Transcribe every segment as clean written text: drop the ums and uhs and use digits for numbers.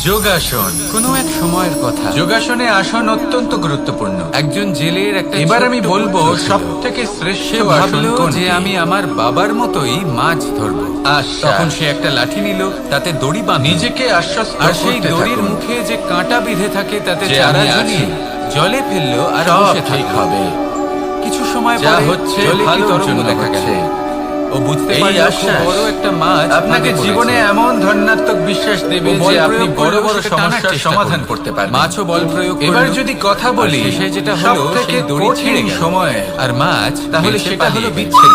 যোগাসন কোনো এক সময়ের কথা। যোগাসনে আসন অত্যন্ত গুরুত্বপূর্ণ। একজন জেলের একটা এবার ছোট্ট আমি বলবো পুত্র ছিল। সবথেকে শ্রেষ্ঠ সে আসন ভাবলো কোনটি? যে আমি আমার বাবার মতোই মাছ ধরবো। আচ্ছা। তখন সে একটা লাঠি নিল, তাতে দড়ি বাঁধল। নিজেকে আশ্বস্ত আর সেই করতে দড়ির থাকুন মুখে যে কাঁটা বিঁধে থাকে তাতে যে চারা আমি ঝুলিয়ে আছি। জলে ফেললো আর সব বসে ঠিক থাকলো। হবে। কিছু সময় যা পরে হচ্ছে জলে কি ভালোর তরঙ্গ জন্য দেখা হচ্ছে। গেল। ও বুঝতে এই পারলো খুব আশ্বাস বড় একটা মাছ আপনাকে ফাঁদে জীবনে পড়েছে। এমন ধনাত্মক বিশ্বাস দেবে ও বল যে আপনি প্রয়োগ বড় করলো, বড় সেটা টানার সমস্যার চেষ্টা সমাধান করলো। করতে পারবেন। মাছও বল প্রয়োগ করলো। এবার যদি কথা বলি আর শেষে যেটা হলো, সবথেকে সেই দড়ি ছিঁড়ে কঠিন গেল। সময়, আর মাছ তাহলে বেঁচে সেটা হলো পালিয়ে গেল। বিচ্ছেদ।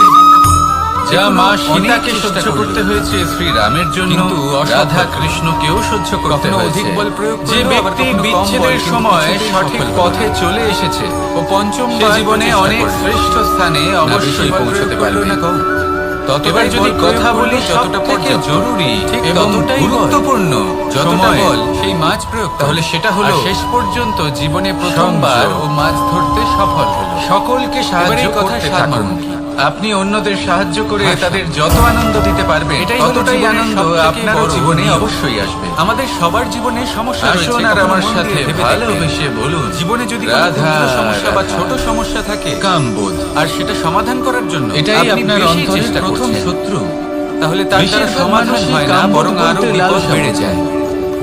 যা এখনো মা অনেক সীতাকে চেষ্টা সহ্য করলো। করতে হয়েছে শ্রীরামের জন্য, কিন্তু অসফল। রাধা কৃষ্ণকেও সহ্য করতে কখনো হয়েছে। অধিক বল প্রয়োগ করলো, যে আবার ব্যক্তি কখনো কম বল, বিচ্ছেদের কিন্তু সময় কিছুতেই সঠিক সফল হলো পথে না। চলে এসেছে ও পঞ্চম সে জীবনে অনেক শ্রেষ্ঠ স্থানে অবশ্যই পৌঁছতে পারবে। এবার যদি কথা বলি সবথেকে জরুরি এবং গুরুত্বপূর্ণ যতটা সময়, বল সেই মাছ প্রয়োগ করলো। তাহলে সেটা হলো আর শেষ পর্যন্ত জীবনে প্রথমবার সংযম। ও মাছ ধরতে সফল হলো। সকলকে সাহায্য এবার এই কথার করতে সার থাকুন। মর্ম কি? আপনি অন্যদের সাহায্য করে হাসুন। তাদের যত আনন্দ দিতে পারবেন এটাই হলো ততটাই জীবনের আনন্দ সবথেকে আপনার বড় জীবনে নিয়ম। অবশ্যই আসবে। আমাদের সবার জীবনে সমস্যা রয়েছে, আসুন আর কখনো আমার মন দিয়ে সাথে ভেবে দেখবেন। ভালোবেসে বলুন, জীবনে যদি কোনো রাধা, ক্ষুদ্র সমস্যা বা রাধা। ছোট সমস্যা থাকে কামবোধ, আর সেটা সমাধান করার জন্য এটাই আপনি আপনার বেশি অন্তরের চেষ্টা প্রথম করছেন, শত্রু। তাহলে তার দ্বারা বেশিরভাগ সমাধান মানুষই হয় না, কামবোধ বরং আরো বলতে বিপদ লালসা বেড়ে বোঝে। যায়।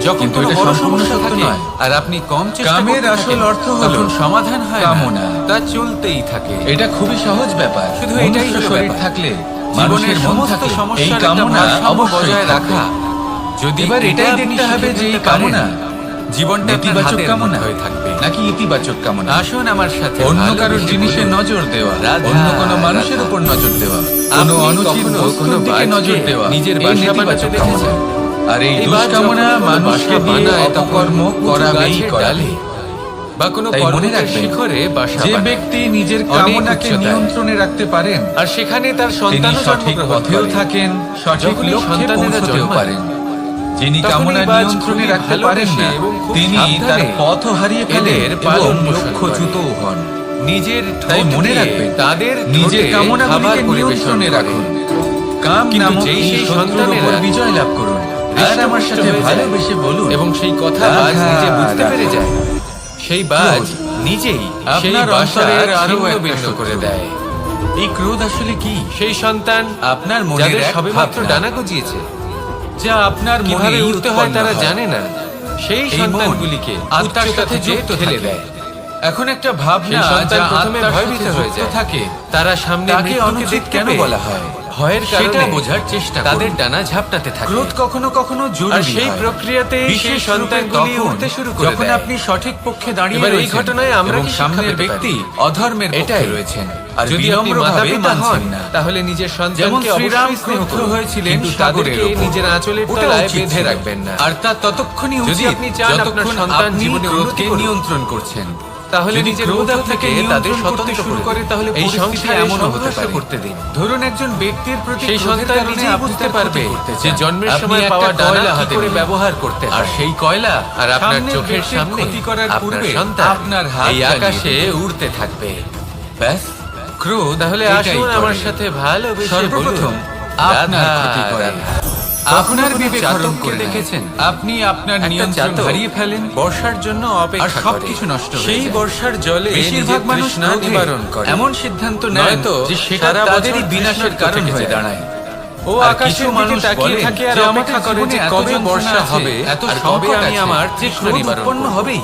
যখন কিন্তু কোনো এটা বড় সম্পূর্ণ সমস্যা সত্য থাকে নয়। আর আপনি কম চেষ্টা কামের করতে আসল থাকেন, অর্থ হলো তখন সমাধান হয় কামনা। না, তা চলতেই থাকে। এটা খুবই সহজ ব্যাপার। শুধু এটাই মনুষ্য হলো শরীর ব্যাপার। থাকলে, জীবনের মানুষের মন সমস্ত থাকলে, এই সমস্যার একটা কামনা ভারসাম্য অবশ্যই বজায় থাকবে। রাখা। যদি এবার এটাই আপনি দেখতে হবে শিখে যে এই ফেলতে পারেন, কামনা জীবনটা আপনার নেতিবাচক হাতের কামনা মুঠোয় থাকবে। নাকি ইতিবাচক কামনা। আসুন আমার সাথে অন্য ভালোবেসে কারোর জিনিসে বলুন, নজর দেওয়া, রাধা, অন্য কোনো মানুষের রাধা। উপর নজর দেওয়া, কোনো আপনি অনুচিত কখনো বস্তুর কোনো দিকে বাজকে নজর দেওয়া, নিজের এই বাসা নেতিবাচক বানাতে কামনা। দেখেছেন? আর এই এই বাজ দুষ্কামনা যখনই কোনো মানুষকে বাসা দিয়ে বানায়, তখন অপকর্ম উঁচু করাবেই গাছের করাবে। ডালে বা কোনো তাই মনে পর্বতের রাখবেন, শিখরে বাসা যে বানায়। ব্যক্তি নিজের অনেক কামনাকে উচ্চতায়। নিয়ন্ত্রণে রাখতে পারেন, আর সেখানে তার তিনি সন্তানও সঠিক জন্মগ্রহণ পথেও করে। থাকেন, সঠিক যখনই লক্ষ্যে সন্তানেরা পৌঁছতেও জন্মায়, পারেন। যিনি তখনই কামনা বাজ নিয়ন্ত্রণে খুবই রাখতে পারেন না, ভালোবেসে এবং খুব তিনি তার সাবধানে পথও হারিয়ে ফেলেন এদের এবং পালন পোষণ লক্ষ্যচ্যুতও হন। নিজের তাই ঠোঁট মনে দিয়ে রাখবেন, তাদের নিজের ঠোঁটে কামনাগুলিকে খাবার পরিবেশন নিয়ন্ত্রণে করে। রাখুন। কাম কিন্তু নামক যেই এই সেই শত্রুর উপর সন্তানেরা বিজয় লাভ করুন। আর আমার সাথে হৃষ্টপুষ্ট হয়ে যায় ভালোবেসে বলুন, এবং সেই কথা রাধা, বাজ নিজে বুঝতে রাধা। পেরে যায়। সেই বাজ নিজেই সেই আপনার বাসা অন্তরের আরো ছিন্ন একটা ভিন্ন করে শত্রু। দেয়। এই ক্রোধ আসলে কি? সেই সন্তান আপনার মনের যাদের এক সবেমাত্র ভাবনা, ডানা গজিয়েছে, যা আপনার কিভাবে মনেই উঠতে হয় উৎপন্ন তারা হয়। জানে না, সেই এই মন সন্তানগুলিকে আত্মার উচ্চতা সাথে থেকে যুক্ত ঠেলে থাকে। দেয়। এখন একটা ভাবনা সেই সন্তান যা প্রথমে আত্মার ভয়ভীত সাথে হয়ে যুক্ত যায়। থাকে, তারা সামনে তাকে মৃত্যুকে অনুচিত দেখতে কেন পেয়ে বলা হয়? ভয়ের সেটা কারণে বোঝার চেষ্টা করুন। তাদের ডানা ঝাপটাতে থাকে। ক্রোধ কখনো কখনো আর জরুরি সেই হয়। প্রক্রিয়াতে বিশেষ সেই রূপে সন্তানগুলি তখন, উঠতে শুরু করে যখন দেয়। আপনি সঠিক পক্ষে দাঁড়িয়ে এবার এই রয়েছেন ঘটনায় আমরা এবং কি শিক্ষা সামনের পেতে ব্যক্তি পারি? অধর্মের পক্ষে এটাই রয়েছেন আর যদি আপনি বিনম্রভাবে মাতা-পিতা মানছেন হন, না। তাহলে নিজের যেমন সন্তানকে শ্রীরাম অবশ্যই স্নেহ ক্রুদ্ধ করুন, হয়েছিলেন কিন্তু সাগরের তাদেরকে ওপর। নিজের আঁচলের ওটা তলায় উচিত বেঁধে ছিল। রাখবেন না। আর তা ততক্ষণই যদি উচিত আপনি চান আপনার যতক্ষণ সন্তান আপনি জীবনে উন্নতি ক্রোধকে করুক, নিয়ন্ত্রণ করছেন। তাহলে যদি নিজের ক্রোধ বোধ আপনাকে থেকে তাদের নিয়ন্ত্রণ করতে স্বতন্ত্র শুরু করে, তাহলে এই পরিস্থিতি সংসারে এমনও হতে সংঘর্ষ পারে। করতে দিন। ধরুন একজন ব্যক্তির প্রতি সেই ক্রোধের সন্তান কারণে নিজেই আপনি বুঝতে তার পারবে ক্ষতি করতে যে চান। জন্মের আপনি সময় একটা পাওয়া ডানা কয়লা কি হাতে করে নিলেন। ব্যবহার করতে আর হয়। সেই কয়লা আর আপনার সামনের চোখের ব্যক্তির সামনে ক্ষতি করার আপনার পূর্বে সন্তান আপনার হাত এই চালিয়ে আকাশে দেবে। উড়তে থাকবে। ব্যাস, ক্রোধ তাহলে এটাই আসুন করে। আমার সাথে ভালোবেসে সর্বপ্রথম বলুন, আপনার রাধা, ক্ষতি করে। রাধা। আপনার কখনো বিবেক হরণ চাতককে করে দেখেছেন? দেখেছেন আপনি আপনার একটা নিয়ন্ত্রণ চাতক হারিয়ে ফেলেন, বর্ষার জন্য আর অপেক্ষা করে। সবকিছু নষ্ট হয়ে সেই যায়। বর্ষার জলে বেশিরভাগ নিজের মানুষ তৃষ্ণা ক্রোধে নিবারণ করে। এমন সিদ্ধান্ত নেয় নয়তো যে সেটা সারা তাদেরই বছর বিনাশের তৃষ্ণার্ত কারণ থেকে হয়ে যায়। দাঁড়ায়। ও আর আকাশের কিছু দিকে মানুষ তাকিয়ে বলেন থাকে আর যে অপেক্ষা আমাদের করে জীবনে যে এত কবে যন্ত্রণা বর্ষা আছে, হবে এত আর কবে সংকট আমি আছে, আমার যে তৃষ্ণা ক্রোধ নিবারণ উৎপন্ন করব। হবেই।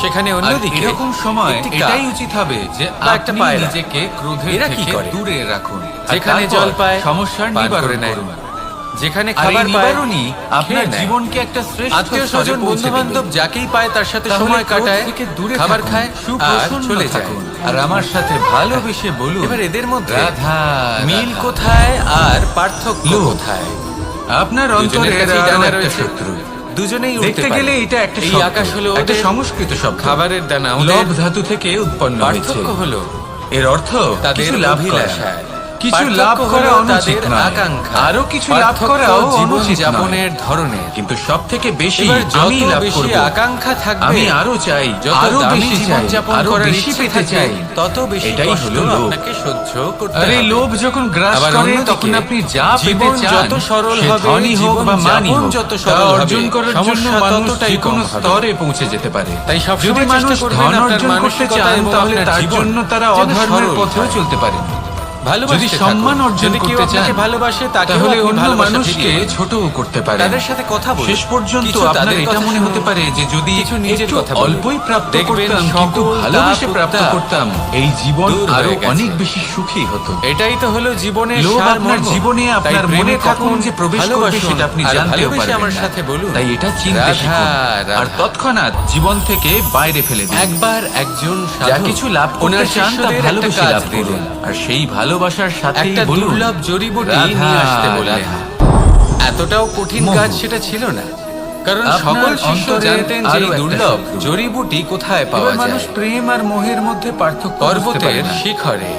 সেখানে আর অন্যদিকে এরকম সময় একটি এটাই কাক উচিত হবে যে বা একটা আপনি পায়রা, নিজেকে ক্রোধের এরা কি থেকে করে? দূরে রাখুন। আর যেখানে তারপর জল পায় সমস্যার পান নিবারণ করে নেয়। করুন। যেখানে আর এই খাবার পায় নিবারণই আপনার খেয়ে নেয়। জীবনকে একটা শ্রেষ্ঠ আত্মীয় স্তরে স্বজন পৌঁছে বন্ধু বান্ধব দেবে। যাকেই পায় তার সাথে তাহলে সময় ক্রোধ কাটায়, থেকে দূরে খাবার থাকুন, খায় আর সুপ্রসন্ন চলে যায়। থাকুন। আর আমার সাথে ভালোবেসে বলুন, এবার এদের মধ্যে রাধা, মিল রাধা। কোথায় আর পার্থক্য লোভ। কোথায়? আপনার দুজনের অন্তরে কাছেই আরো ডানা একটা রয়েছে। শত্রু। দুজনেই উড়তে দেখতে পারে। গেলে এটা একটা এই শব্দ, আকাশ হলো একটা ওদের সংস্কৃত শব্দ। খাবারের দানা ওদের। লোভ ধাতু থেকে উৎপন্ন হয়েছে। পার্থক্য হলো এর অর্থ তাদের কিছু লাভ করা। অভিলাষায়। কিছু পার্থক্য লাভ হলো করা অনুচিত তাদের নয়। আকাঙ্ক্ষা, আরো কিছু লাভ পার্থক্য করাও জীবন অনুচিত নয়। যাপনের ধরনের। কিন্তু সব থেকে বেশি এবার আমি যত লাভ বেশি করব, আকাঙ্ক্ষা থাকবে, আমি আরো চাই, যত আরো দামি বেশি চাই, জীবনযাপন আরো করার বেশি ইচ্ছে পেতে থাকবে, চাই। তত বেশি এটাই কষ্ট হলো লোভ। আপনাকে সহ্য করতে আরে হবে। লোভ যখন গ্রাস আবার করে অন্যদিকে তখন আপনি যা পেতে জীবন চান, যত সরল সে হবে, ধনী হোক বা মানি জীবনযাপন হোক, যত তা সরল হবে, অর্জন করার জন্য সমস্যা মানুষ ততটাই যে কোনো কম হবে। স্তরে পৌঁছে যেতে পারে। তাই সবসময় যদি চেষ্টা মানুষ করবেন ধন আপনার অর্জন করতে মানসিকতা চান, এবং তাহলে আপনার তার জীবন জন্য তারা যেন অধর্মের সরল পথেও হয়। চলতে পারেন। ভালোবাসতে যদি থাকুন। সম্মান অর্জন যদি কেউ করতে আপনাকে চান, ভালোবাসে, তাকেও তাহলে আপনি অন্য ভালোবাসা মানুষকে ফিরিয়ে দিন। ছোটও করতে পারেন। তাদের সাথে কথা বলুন। শেষ পর্যন্ত কিছু আপনার তাদের এটা কথা মনে শুনুন, হতে পারে যে যদি কিছু নিজের একটু কথা বলুন। অল্পই প্রাপ্ত দেখবেন করতাম, কিন্তু সকল ভালোবেসে তাপ প্রাপ্ত উত্তাপ করতাম, এই জীবন দূর হয়ে আরো গেছে। অনেক বেশি সুখী হতো। এটাই তো হলো জীবনের লোভ সার আপনার মর্ম। জীবনে তাই আপনার প্রেমে মনে থাকুন, কখন যে প্রবেশ করবে ভালোবাসুন, সেটা আপনি আর জানতেও ভালোবেসে পারবেন আমার না। সাথে বলুন, তাই এটা চিনতে রাধা, শিখুন, আর রাধা। তৎক্ষণাৎ জীবন থেকে বাইরে ফেলে দিন। একবার একজন যা সাধু কিছু লাভ করতে ওনার চান তা শিষ্যদের ভালোবেসে একটা লাভ কাজ করুন, দিলেন। আর সেই ভালোবাসার সাথেই একটা বলুন, দুর্লভ জড়িবুটি রাধা, নিয়ে আসতে বললেন। রাধা। এতটাও কঠিন মোহ। কাজ সেটা ছিল না, কারণ আপনার সকল শিষ্য অন্তরে জানতেন যে আরো এই একটা দুর্লভ শত্রু। জড়িবুটি কোথায় পাওয়া এবার মানুষ যায়। প্রেম আর মোহের মধ্যে পার্থক্য বুঝতে পারে পর্বতের না। শিখরে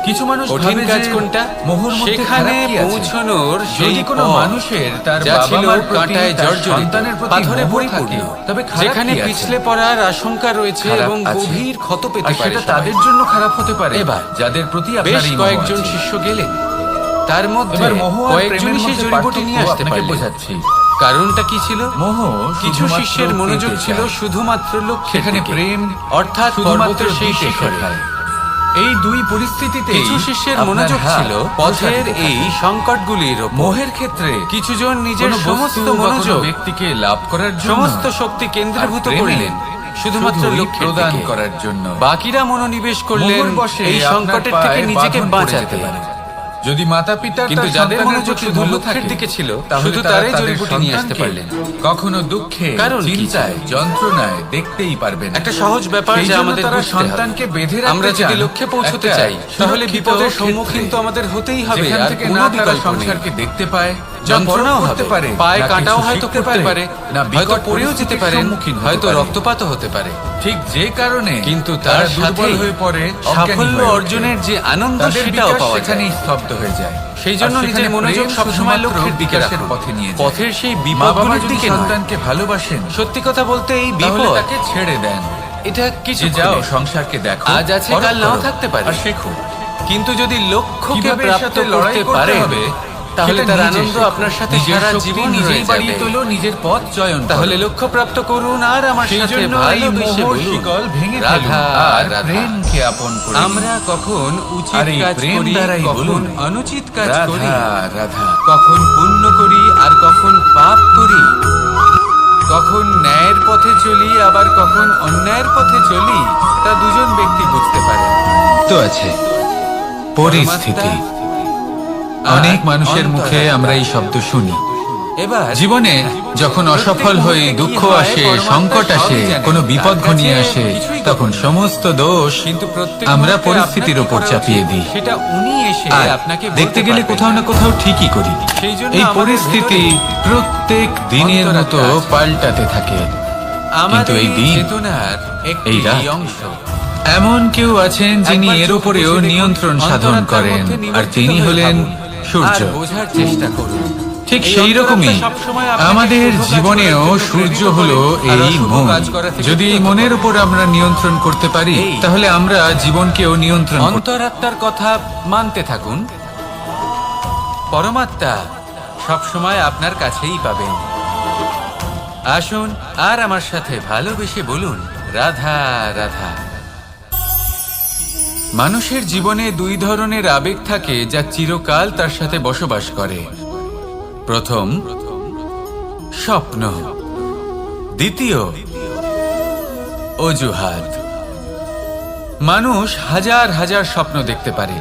কিছু মানুষ কঠিন ভাবে কাজ যে কোনটা? মোহর মধ্যে সেখানে খারাপ কি আছে? পৌঁছানোর যদি সেই কোনো পথ, মানুষের তার যা বাবা ছিল মার প্রতি, কাঁটায় তার জর্জরিত, সন্তানের প্রতি পাথরে মোহ পরিপূর্ণ, থাকে, তবে খারাপ যেখানে কি আছে? পিছলে পড়ার আশঙ্কা রয়েছে খারাপ এবং আছে। গভীর ক্ষত পেতে আর পারে সেটা সবাই। তাদের জন্য খারাপ হতে পারে, এবার যাদের প্রতি বেশ আপনার এই মোহ কয়েকজন আছে। শিষ্য গেলেন, তার মধ্যে এবার মোহ আর প্রেমের কয়েকজনই সেই মধ্যে জড়িবুটি নিয়ে পার্থক্য আসতে আপনাকে পারলেন। বোঝাচ্ছি। কারণটা কি ছিল? মোহ কিছু শুধুমাত্র শিষ্যের মনোযোগ পেতে ছিল চায়। শুধুমাত্র লক্ষ্যের সেখানে দিকে, প্রেম অর্থাৎ শুধুমাত্র পর্বতের সেই দিতে শিখরে। শেখায়। এই দুই পরিস্থিতিতে কিছু শিষ্যের মনোযোগ ছিল পথের এই সংকটগুলির ওপর। মোহের ক্ষেত্রে কিছুজন নিজের কোনো সমস্ত বস্তু বা কোনো মনোযোগ, ব্যক্তিকে লাভ করার জন্য, সমস্ত শক্তি কেন্দ্রীভূত আর প্রেমে করলেন শুধুমাত্র শুধুই লক্ষ্যের প্রদান দিকে। করার জন্য। বাকিরা মনোনিবেশ করলেন মোহর বশে এই আপনার সংকটের পায়ে থেকে নিজেকে বাঁধন পড়ে বাঁচাতে। যেতে পারে। যদি মাতা পিতা কিন্তু যাদের মনোযোগ শুধু লক্ষ্যের দিকে ছিল, শুধু তারাই জড়িবুটি নিয়ে আসতে পারলেন। কখনো দুঃখে, কারণ কি চিন্তায়, যন্ত্রণায় দেখতেই পারবেন না। একটা সহজ ব্যাপার সেই যা জন্য আমাদের তারা বুঝতে সন্তানকে হবে। বেঁধে রাখতে আমরা যদি চান লক্ষ্যে পৌঁছতে একটা চাই, তাহলে সুরক্ষিত বিপদের ক্ষেত্রে, সম্মুখীন তো আমাদের হতেই হবে, যেখান আর থেকে কোনো না তারা বিকল্প নেই। সংসারকে দেখতে পায়, যন্ত্রণাও করতে হবে, পারে, পায়ে না কাঁটাও কিছু হয়তো শিখতে পড়তে পারে, না হয়তো বিকট পড়েও যেতে পরিস্থিতির পারেন, সম্মুখীন হতে হয়তো পারে। রক্তপাতও হতে পারে। ঠিক যে কারণে কিন্তু তারা তার দুর্বল সাথে হয়ে পড়ে, অজ্ঞানী সাফল্য হয়ে ওঠে। অর্জনের যে আনন্দ তাদের সেটাও বিকাশ পাওয়া যায়। সেখানেই স্তব্ধ হয়ে যায়। সেই জন্য আর নিজের সেখানে মনোযোগ প্রেম সবসময় শুধুমাত্র লক্ষ্যের দিকে বিকাশের রাখুন, পথে নিয়ে যায়। পথের সেই মা বাবা বিপদগুলির যদি দিকে নয়। সন্তানকে ভালোবাসেন, সত্যি কথা বলতে এই তাহলে বিপদ, তাকে ছেড়ে দেন। এটা কিছু যে যাও সংসারকে দেখো, আজ আছে পরখ কাল নাও করো, থাকতে পারে। আর শেখো কিন্তু যদি লক্ষ্যকে কিভাবে এর প্রাপ্ত সাথে লড়াই করতে করতে পারে, হবে, তাহলে সেটা তার নিজে আনন্দ শেখো। আপনার সাথে নিজের সারা শক্তি জীবন নিজেই রয়ে বাড়িয়ে যাবে। তোলো, নিজের পথ চয়ন করো। তাহলে লক্ষ্য প্রাপ্ত করুন আর আমার সেই সাথে জন্য এই ভালোবেসে মোহ বলুন, শিকল ভেঙে ফেলুন রাধা, আর রাধা। প্রেমকে আপন করে নিন। আমরা কখন উচিত আর এই কাজ প্রেম করি, দ্বারাই কখন বলুন, অনুচিত কাজ করি, রাধা, রাধা। কখন পুণ্য করি আর কখন পাপ করি, কখন ন্যায়ের পথে চলি আবার কখন অন্যায়ের পথে চলি, তা দুজন ব্যক্তি বুঝতে পারেন। তো আছে পরিস্থিতি। অনেক মানুষের মুখে আমরা এই শব্দ শুনি। এবার জীবনে যখন অসফল হয়ে দুঃখ আসে, সংকট আসে, কোনো বিপদ ঘনিয়ে আসে, তখন সমস্ত দোষ কিন্তু প্রত্যেক আমরা মুহূর্তে পরিস্থিতির আপনাকে ওপর করা চাপিয়ে উচিত, দিই। সেটা উনি এসে আর আপনাকে দেখতে বলতে গেলে পারবেন কোথাও না কোথাও ঠিকই করি। সেই জন্য এই আমাদের পরিস্থিতি ভেতরে প্রত্যেক দিনের মতো অন্তরাত্মা আছে। পাল্টাতে থাকে। আমাদের এই দিন, চেতনার একটি এই রাত, অংশ। এমন কেউ আছেন যিনি একবার এর চোখ উপরেও বুজে দেখুন, নিয়ন্ত্রণ সাধন অন্তরাত্মার করেন, মধ্যে আর নিমজ্জিত তিনি হয়ে হলেন ভাবুন, সূর্য। আর বোঝার চেষ্টা করুন। ঠিক এই সেই রকমই অন্তরাত্মা সবসময় আপনাকে আমাদের শুভ কাজ জীবনেও করার জন্য সূর্য প্রেরিত হলো করে, আর এই অশুভ মন। কাজ করা থেকে যদি এই বিরত মনের করে। উপর আমরা নিয়ন্ত্রণ করতে পারি, এই তাহলে আমরা জীবনকেও নিয়ন্ত্রণ করতে অন্তরাত্মার কথা মানতে থাকুন, পরমাত্মা সবসময় আপনার কাছেই পাবেন। আসুন আর আমার সাথে ভালোবেসে বলুন, রাধা, রাধা। মানুষের জীবনে দুই ধরনের আবেগ থাকে যা চিরকাল তার সাথে বসবাস করে। প্রথম, স্বপ্ন। দ্বিতীয়, অজুহাত। মানুষ হাজার হাজার স্বপ্ন দেখতে পারে।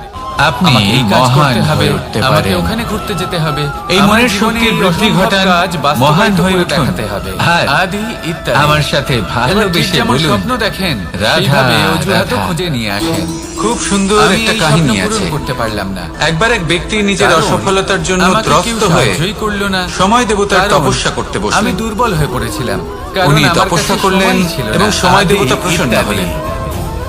আপনি আমাকে এই কাজ মহান করতে হবে, হয়ে উঠতে আমাকে পারেন। ওখানে ঘুরতে যেতে হবে, এই আমার মনের জীবনে শক্তির এই বৃদ্ধি অসম্ভব ঘটান, কাজ মহান বাস্তবায়িত হয়ে করে উঠুন। দেখাতে হবে, আর আদি ইত্যাদি। আমার সাথে এবার ঠিক ভালোবেসে যেমন বলুন, স্বপ্ন দেখেন, রাধা, সেইভাবে অজুহাতও রাধা। খুঁজে নিয়ে আসেন। খুব সুন্দর আমি একটা এই কাহিনী স্বপ্ন পূরণ আছে। করতে পারলাম না, একবার এক ব্যক্তি নিজের কারণ অসফলতার জন্য আমাকে কেউ ত্রস্ত হয়ে সাহায্যই করলো না। সময় দেবতার কারণ তপস্যা করতে বসলেন। আমি দুর্বল হয়ে পড়েছিলাম, কারণ উনি আমার তপস্যা কাছে করলেন সময়ই ছিল না। এবং সময় আদি দেবতা প্রসন্ন ইত্যাদি। হলেন।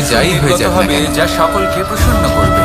যাই হয়ে যাক না হবে কেন। যা সকলকে প্রসন্ন করবে।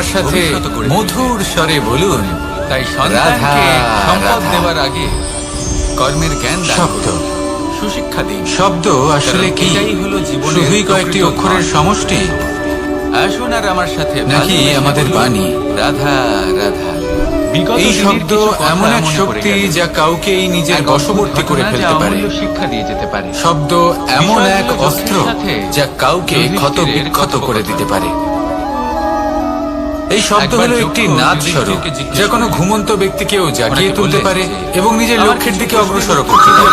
আমার সাথে ভবিষ্যৎ করে মধুর স্বরে বলুন, তাই সন্তানকে রাধা, সম্পদ রাধা। দেওয়ার আগে কর্মের জ্ঞান দান শব্দ। করুন, সুশিক্ষা দিন। শব্দ আসলে কারণ কি? এটাই হলো জীবনের শুধুই কয়েকটি প্রকৃত অক্ষরের ধন। সমষ্টি, আসুন আর আমার সাথে নাকি ভালোবেসে আমাদের বলুন, বাণী? রাধা রাধা। এই শব্দ এমন এক শক্তি যা কাউকে এই নিজের বশবর্তী করে ফেলতে পারে। শিক্ষা দিয়ে যেতে পারে। শব্দ এমন এক অস্ত্র যা কাউকে ক্ষত বিক্ষত করে দিতে পারে। এই শব্দ হলো একটি নাদ স্বরূপ যা কোনো ঘুমন্ত ব্যক্তিকেও জাগিয়ে তুলতে পারে এবং নিজের লক্ষ্যের দিকে অগ্রসর করতে পারে।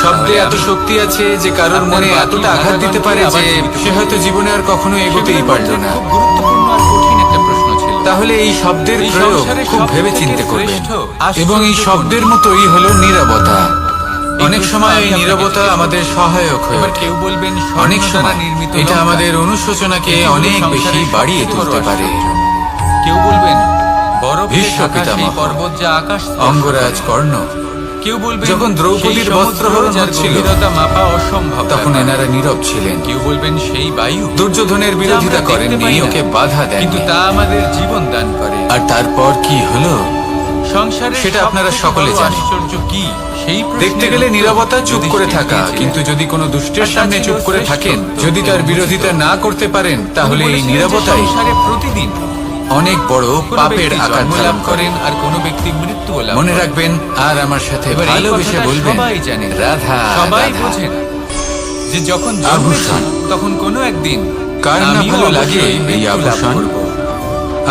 শব্দে এত শক্তি আছে যে কারোর মনে এতটা আঘাত দিতে পারে যে সে হয়তো জীবনে আর কখনো এগোতেই পারল না। গুরুত্বপূর্ণ আর কঠিন একটা প্রশ্ন ছিল। তাহলে এই শব্দের প্রয়োগ খুব ভেবে চিন্তে করবেন। এবং এই শব্দের মতোই হলো নীরবতা। অনেক সময় এই নীরবতা আমাদের সহায়ক হয়ে ওঠে। কেউ বলবেন অনেক সময় এটা আমাদের অনুশোচনাকে অনেক বেশি বাড়িয়ে তুলতে পারে। কেউ বলবেন ভীষ্ম পিতামহ, পর্বত যা আকাশ, অঙ্গরাজ কর্ণ, কেউ বলবেন যখন দ্রৌপদীর বস্ত্রহরণ হচ্ছিল মাপা অসম্ভব, তখন এনারা নীরব ছিলেন। কেউ বলবেন সেই বায়ু দুর্যোধনের বিরোধিতা করেননি, ওকে বাধা দেন, কিন্তু তা আমাদের জীবন দান করে। আর তারপর কি হলো সংসারে সেটা আপনারা সকলে জানেন। আশ্চর্য কি সেই দেখতে গেলে নীরবতা চুপ করে থাকা, কিন্তু যদি কোনো দুষ্টের সামনে চুপ করে থাকেন, যদি তার বিরোধিতা না করতে পারেন, তাহলে এই নীরবতাই সংসারে প্রতিদিন অনেক বড় পাপের আকার ধারণ করেন করেন। আর কোন ব্যক্তি মৃত্যু লাভ মনে করেন। রাখবেন আর আমার সাথে এবার এই ভালোবেসে কথাটা বলবেন, সবাই জানে, রাধা সবাই রাধা। বোঝেন যে যখন আভূষণ। জন্মেছি তখন কোনো একদিন কার না আমিও ভালো লাগে অবশ্যই এই মৃত্যু লাভ আভূষণ? করব।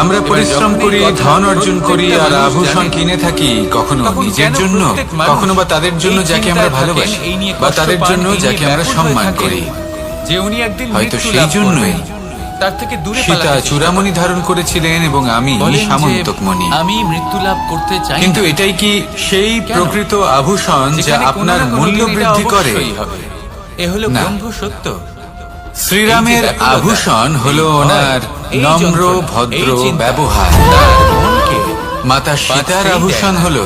আমরা পরিশ্রম করি, ধন অর্জন করি আর আভূষণ কিনে থাকি, কখনো তখন নিজের কেন জন্য, প্রত্যেক মানুষ কখনো বা তাদের জন্য এই যাকে আমরা চিন্তায় ভালোবাসি, থাকেন, এই নিয়ে বা কষ্ট তাদের পান, জন্য এই নিয়ে যাকে আমরা ব্যাকুল হয়ে সম্মান থাকেন, করি। যে উনি একদিন হয়তো মৃত্যু সেই লাভ জন্যই করবেন, তার থেকে দূরে সীতা পালাতে চেষ্টা চূড়ামণি ধারণ করেছিলেন এবং আমি বলেন যে, সামন্তকমণি। আমি মৃত্যু লাভ করতে চাই না। কিন্তু এটাই কি সেই কেন? প্রকৃত আভূষণ যা যেখানে কোনো আপনার না কোনো মূল্য দিন এটা বৃদ্ধি করে? অবশ্যই হবে। এ হলো না। ব্রহ্ম সত্য। শ্রীরামের এই যে ব্যাকুলতা, আভূষণ হলো এই ভয়, ওনার এই নম্র যন্ত্রণা, ভদ্র এই চিন্তা, ব্যবহার। তার মনকে মাতা সীতার বাঁচতেই আভূষণ দেয় না। হলো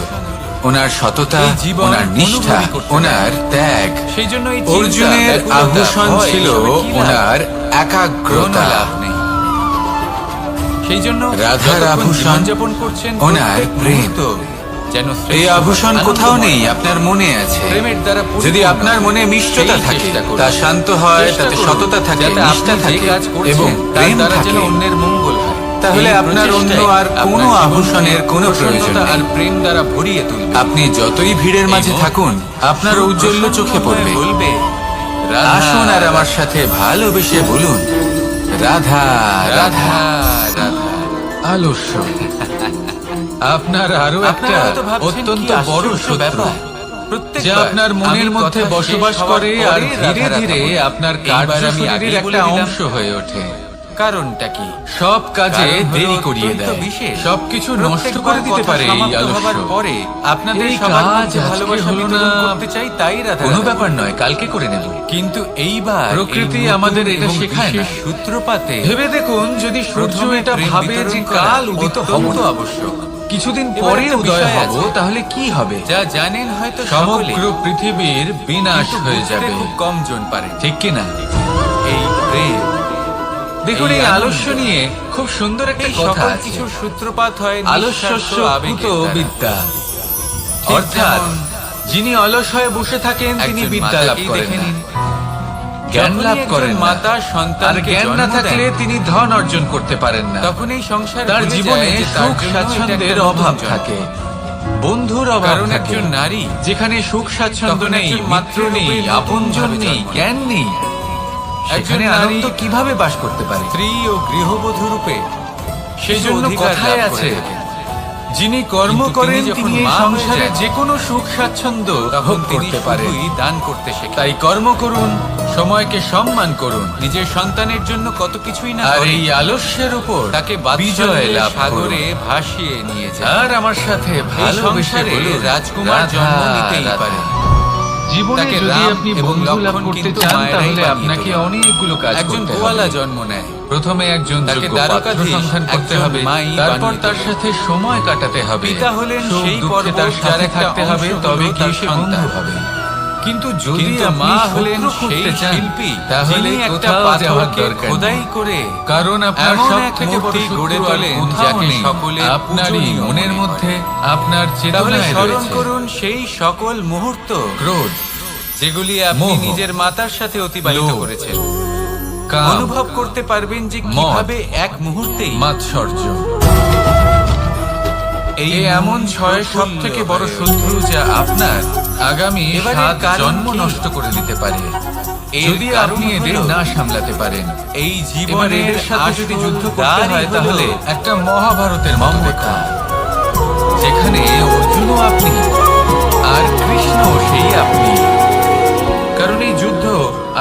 ওনার সততা, এই জীবন ওনার নিষ্ঠা, অনুভবই করতে ওনার ত্যাগ। সেই জন্য এই চিন্তা, অর্জুনের ব্যাকুলতা, আভূষণ ভয়, ছিল এসবে কি লাভ? ওনার কোনো একাগ্রতা। লাভ নেই। সেই জন্য রাধার যতক্ষণ আভূষণ জীবনযাপন করছেন, ওনার প্রত্যেক প্রেম। মুহূর্ত যেন শ্রেষ্ঠ এই আভূষণ আনন্দময়। কোথাও নেই, আপনার মনে আছে। প্রেমের দ্বারা পরিপূর্ণ। যদি আপনার মনে মিষ্টতা সেই থাকে, চেষ্টা করুন। তা শান্ত হয়, চেষ্টা তাতে করুন, সততা থাকে, যাতে নিষ্ঠা আপনি যে থাকে কাজ করছেন, এবং তার প্রেম দ্বারা যেন থাকে, অন্যের মঙ্গল হয়। তাহলে এই আপনার অন্য প্রচেষ্টাই আর আপনার কোনো জীবনকে আভূষণের কোনো প্রয়োজন প্রসন্নতা নেই। আর প্রেম দ্বারা ভরিয়ে তুলবে। আপনি যতই ভিড়ের মাঝে এই মন থাকুন, আপনার ঔজ্জ্বল্য চোখে পড়বে। বলবে, আসুন আর আমার সাথে ভালোবেসে বলুন, রাধা রাধা। রাধা রাধা। আলস্য আপনার আরো একটা আপনারা হয়তো ভাবছেন অত্যন্ত কি বড় আশ্চর্য শত্রু, ব্যাপার। যে প্রত্যেকবার আপনার মনের আমি মধ্যে কথা বসবাস শেষ করে হওয়ার আর পরে ধীরে রাধা ধীরে রাধা আপনার বলি। কার্য এইবার আমি শরীরের আগেই একটা বলে দিলাম। অংশ হয়ে ওঠে। কারণটা কি? সব কাজে কারণ হলো দেরি করিয়ে অত্যন্ত দেয়, বিশেষ। সবকিছু নষ্ট প্রত্যেকবার করে দিতে কথা পারে এই সমাপ্ত আলস্য। হবার পরে আপনাদের এই সবার কাজ মধ্যে আজকে ভালোবাসা হলো বিতরণ না। করতে চাই, তাই রাধা কোনো রাধা ব্যাপার বলি। নয়, কালকে করে নেব। কিন্তু এইবার প্রকৃতি এই নতুন আমাদের এটা এবং শেখায় না। বিশেষ সূত্রপাতে ভেবে দেখুন, যদি সূর্য প্রথমে এটা প্রেম ভাবে বিতরণ যে করা কাল উদিত হব অত্যন্ত না, আবশ্যক। কিছুদিন এবার পরে একটা উদয় বিষয় হব, আছে। তাহলে কি হবে? যা জানেন হয়তো সকলে, সমগ্র পৃথিবীর বিনাশ কিন্তু হয়ে বুঝতে যাবে, খুব কম জন পারে। ঠিক কি না? এই প্রেম, দেখুন, এই আনন্দ, আলস্য নিয়ে খুব সুন্দর একটা এই কথা সকল আছে। কিছুর সূত্রপাত হয় আলস্যস্য নিঃস্বার্থ আবেগের কুতো দ্বারা। বিদ্যা। ঠিক অর্থাৎ যেমন যিনি অলস হয়ে বসে থাকেন তিনি একজন বিদ্যা লাভ মাতাকেই করেন দেখে না, নিন। জ্ঞান যখনই লাভ একজন করেন না। মাতা আর সন্তানকে জ্ঞান না জন্ম থাকলে দেন, তিনি ধন অর্জন করতে পারেন না। তখন এই সংসার তার ভুলে জীবনে যায় যে তার সুখ জন্য স্বাচ্ছন্দ্যের এটা একটা অভাব নতুন থাকে, জন্ম। বন্ধুর অভাব কারণ থাকে। একজন নারী যেখানে সুখ স্বাচ্ছন্দ্য তখন নেই, একজন মাত্র নেই, মাতৃরূপে আপনজন নতুনভাবে নেই, জন্ম নেয়। জ্ঞান নেই, একজন সেখানে নারী আনন্দ কিভাবে বাস করতে পারে? স্ত্রী ও গৃহবধূ রূপে সেই কিছু জন্য অধিকার কথায় লাভ আছে, করে থাকেন। যিনি কর্ম কিন্তু করেন তিনি যখন তিনি এই মা হয়ে সংসারে যান, যে কোনো সুখ স্বাচ্ছন্দ্য তখন ভোগ তিনি করতে পারেন। শুধুই দান করতে শেখেন। তাই কর্ম করুন, সময়কে সম্মান করুন, নিজের সন্তানের জন্য কত কিছুই না আর করে এই আলস্যের উপর তাকে বিজয় বিজয় লাভ সাগরে করুন। ভাসিয়ে নিয়ে যায়। আর আমার সাথে এই ভালোবেসে সংসারে বলুন, রাজকুমার রাধা, জন্ম নিতেই রাধা। পারে। জীবনে তাকে যদি রাম আপনি এবং বন্ধু লাভ লক্ষ্মণ করতে কিন্তু চান, মায়েরাই তাহলে বানিয়ে আপনাকে তোলেন। অনেকগুলো কাজ একজন করতে গোয়ালা হবে। জন্ম নেয়, প্রথমে একজন তাকে যোগ্য পাত্র দ্বারকাধীশ সন্ধান করতে একজন হবে, মাই তারপর বানিয়ে তার তোলেন। সাথে সময় কাটাতে হবে। পিতা হলেন সুখ সেই দুঃখে পর্বত তার যার সাথে একটা থাকতে হবে, অংশ তবে হলো কি তার সে সন্তান। বন্ধু হবে। কিন্তু যদি কিন্তু আপনি মা হলেন শত্রু সেই খুঁজতে চান, শিল্পী তাহলে যিনি একটা কোথাও যাওয়ার পাথরকে দরকার খোদাই নেই। করে কারণ আপনার এমন সব এক থেকে বড় মূর্তি শত্রু গড়ে আর তোলেন কোথাও যাকে নেই। সকলে আপনারই পূজনীয় মনের মনে মধ্যে, আপনার তাহলে চেতনায় স্মরণ রয়েছে করুন সেই সকল মুহূর্ত ক্রোধ, যেগুলি আপনি মোহ, নিজের মাতার সাথে অতিবাহিত লোভ, করেছেন। কাম, অনুভব করতে পারবেন যে মদ, কিভাবে এক মুহূর্তেই মাৎসর্য। এই এমন 6 সব থেকে বড় শত্রু যা আপনার আগামী এবারে 7 জন্ম কি? নষ্ট করে দিতে পারে যদি আপনি এদের না সামলাতে পারেন, এই এবার জীবনের এদের সাথে যদি আসল যুদ্ধ করতে দাঁড়ই হয় হলো তাহলে একটা মহাভারতের মতো মমতা। দেখুন, যেখানে অর্জুনও আপনি আর কৃষ্ণ সেই আপনি। কারণ এই যুদ্ধ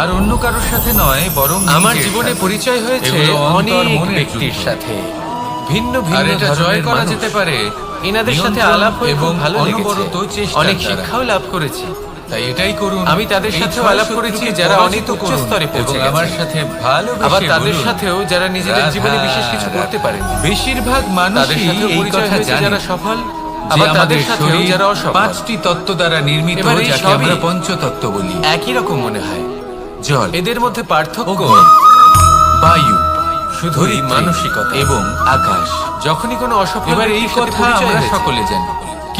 আর অন্য কারোর সাথে নয়, বরং আমার নিজের জীবনে সাথে। পরিচয় হয়েছে এগুলো অন্তর অনেক মনের ব্যক্তির যুদ্ধ। সাথে, ভিন্ন আর ভিন্ন এটা জয় ধরনের করা মানুষ। যেতে পারে এনাদের সাথে নিয়ন্ত্রণ আলাপ হয়ে এবং খুব ভালো লেগেছে, অনবরত চেষ্টার অনেক দ্বারা। শিক্ষাও লাভ করেছি। তাই এটাই করুন। আমি তাদের এই সাথেও ছয় আলাপ শত্রুকে করেছি যারা অনেক পরাজিত উচ্চ করুন স্তরে পৌঁছে এবং আমার গেছেন। সাথে ভালোবেসে আবার তাদের বলুন, সাথেও যারা নিজেদের জীবনে বিশেষ কিছু করতে পারেন। বেশিরভাগ মানুষ তাদের সাথেও এই পরিচয় কথা হয়েছে জানে যারা সফল, যে আবার আমাদের তাদের সাথেও শরীর যারা অসফল। 5টি তত্ত্ব দ্বারা নির্মিত, এবার এই যাকে সবই আমরা পঞ্চতত্ত্ব বলি। একই রকম মনে হয়। জল, এদের মধ্যে পার্থক্য অগ্নি, বায়ু, শুধুই ধরিত্রী মানসিকতা এবং আকাশ। যখনই কোনো অসফল এবার এই ব্যক্তির সাথে কথা পরিচয় আমরা হয়েছে, সকলে জানি,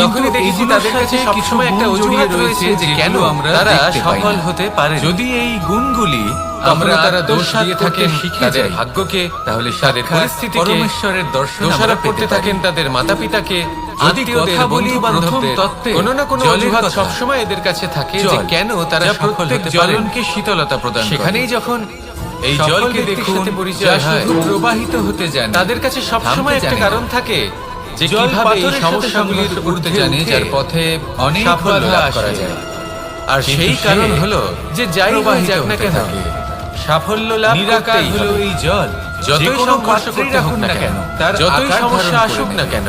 তখনই দেখেছি তাদের কাছে সবসময় একটা অজুহাত রয়েছে যে কেন তারা সফল হতে পারে। যদি এই গুণগুলি আমরা আমরা তারা দোষ আত্মসাৎ দিয়ে করতে থাকেন শিখে তাদের যাই, ভাগ্যকে, তাহলে তাদের সাক্ষাৎ পরিস্থিতিকে, পরমেশ্বরের দর্শন আমরা দোষারোপ পেতে করতে পারি। থাকেন তাদের মাতা পিতাকে, যদি আত্মীয়দের, কথা বলি বন্ধু প্রথম বান্ধবদের, তত্ত্বে, কোনো না কোনো জলের অজুহাত কথা। সবসময় এদের কাছে থাকে জল, যে কেন তারা যা সফল প্রত্যেক হতে পারেন। জ্বলনকে শীতলতা প্রদান করে। সেখানেই যখন এই সফল জলকে ব্যক্তির দেখুন, সাথে যা পরিচয় হয়, শুধু প্রবাহিত হতে জানে, তাদের কাছে সবসময় থামতে একটা জানে না। কারণ থাকে যে জল কিভাবে এই পাথরের সাথে সমস্যাগুলির সংঘর্ষ ঊর্ধ্বে করতে জানে, উঠে যার পথে অনেক সাফল্য বাধা লাভ আসে। করা যায়। আর কিন্তু সেই সে কারণ হলো যে যাই হয়ে প্রবাহিত যাক না হতে কেন, থাকে। সাফল্য লাভ নিরাকার করতেই হলো হবে। এই জল, যতই যে কোনো সংঘর্ষ পাত্রেই করতে হোক রাখুন না কেন, তার যতই আকার সমস্যা ধারণ করে আসুক না নেবে। কেন,